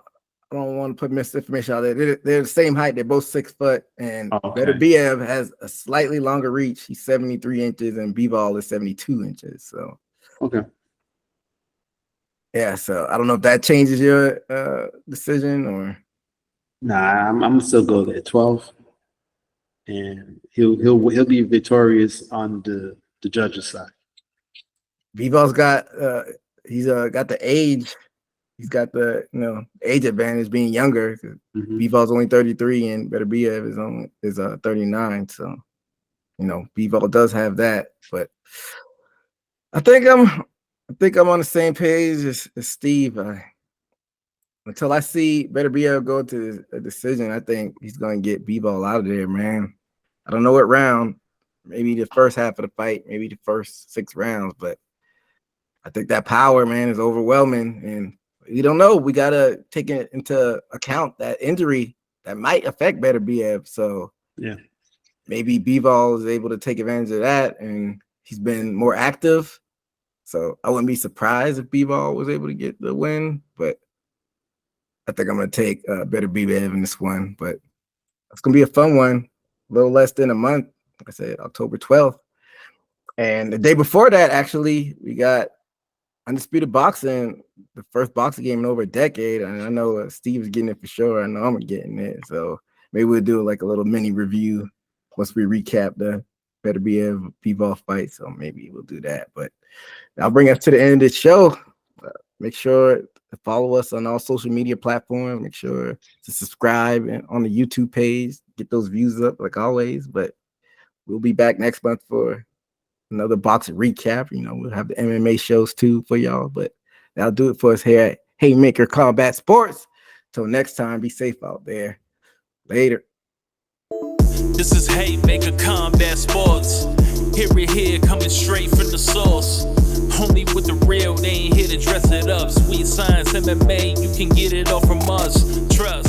want to put misinformation out there. They're the same height. They're both 6 foot, and Beterbiev has a slightly longer reach. He's 73 inches, and Bivol is 72 inches. So yeah. So I don't know if that changes your decision or. Nah, I'm gonna still go there 12, and he'll be victorious on the judges' side. Bivol's got got the age. He's got the age advantage being younger. Bivol's only 33 and Beterbiev is 39. So Bivol does have that, but I think I'm on the same page as Steve. Until I see Beterbiev go to a decision, I think he's going to get Bivol out of there, man. I don't know what round, maybe the first half of the fight, maybe the first 6 rounds, but I think that power, man, is overwhelming, and we don't know. We got to take it into account that injury that might affect Beterbiev. So yeah, maybe Bivol is able to take advantage of that, and he's been more active. So I wouldn't be surprised if Bivol was able to get the win, but I think I'm going to take Beterbiev in this one, but it's going to be a fun one. A little less than a month. Like I said, October 12th. And the day before that, actually, we got Undisputed Boxing, the first boxing game in over a decade. And I know Steve's getting it for sure. I know I'm getting it. So maybe we'll do like a little mini review once we recap the Beterbiev Bivol fight. So maybe we'll do that. But I'll bring us to the end of the show. Make sure to follow us on all social media platforms. Make sure to subscribe on the YouTube page. Get those views up like always. But we'll be back next month for another boxing recap. We'll have the MMA shows too for y'all. But that'll do it for us here at Haymaker Combat Sports. Till next time, be safe out there. Later. This is Haymaker Combat Sports. Here, coming straight from the source. Only with the real, they ain't here to dress it up. Sweet science, MMA, you can get it all from us. Trust.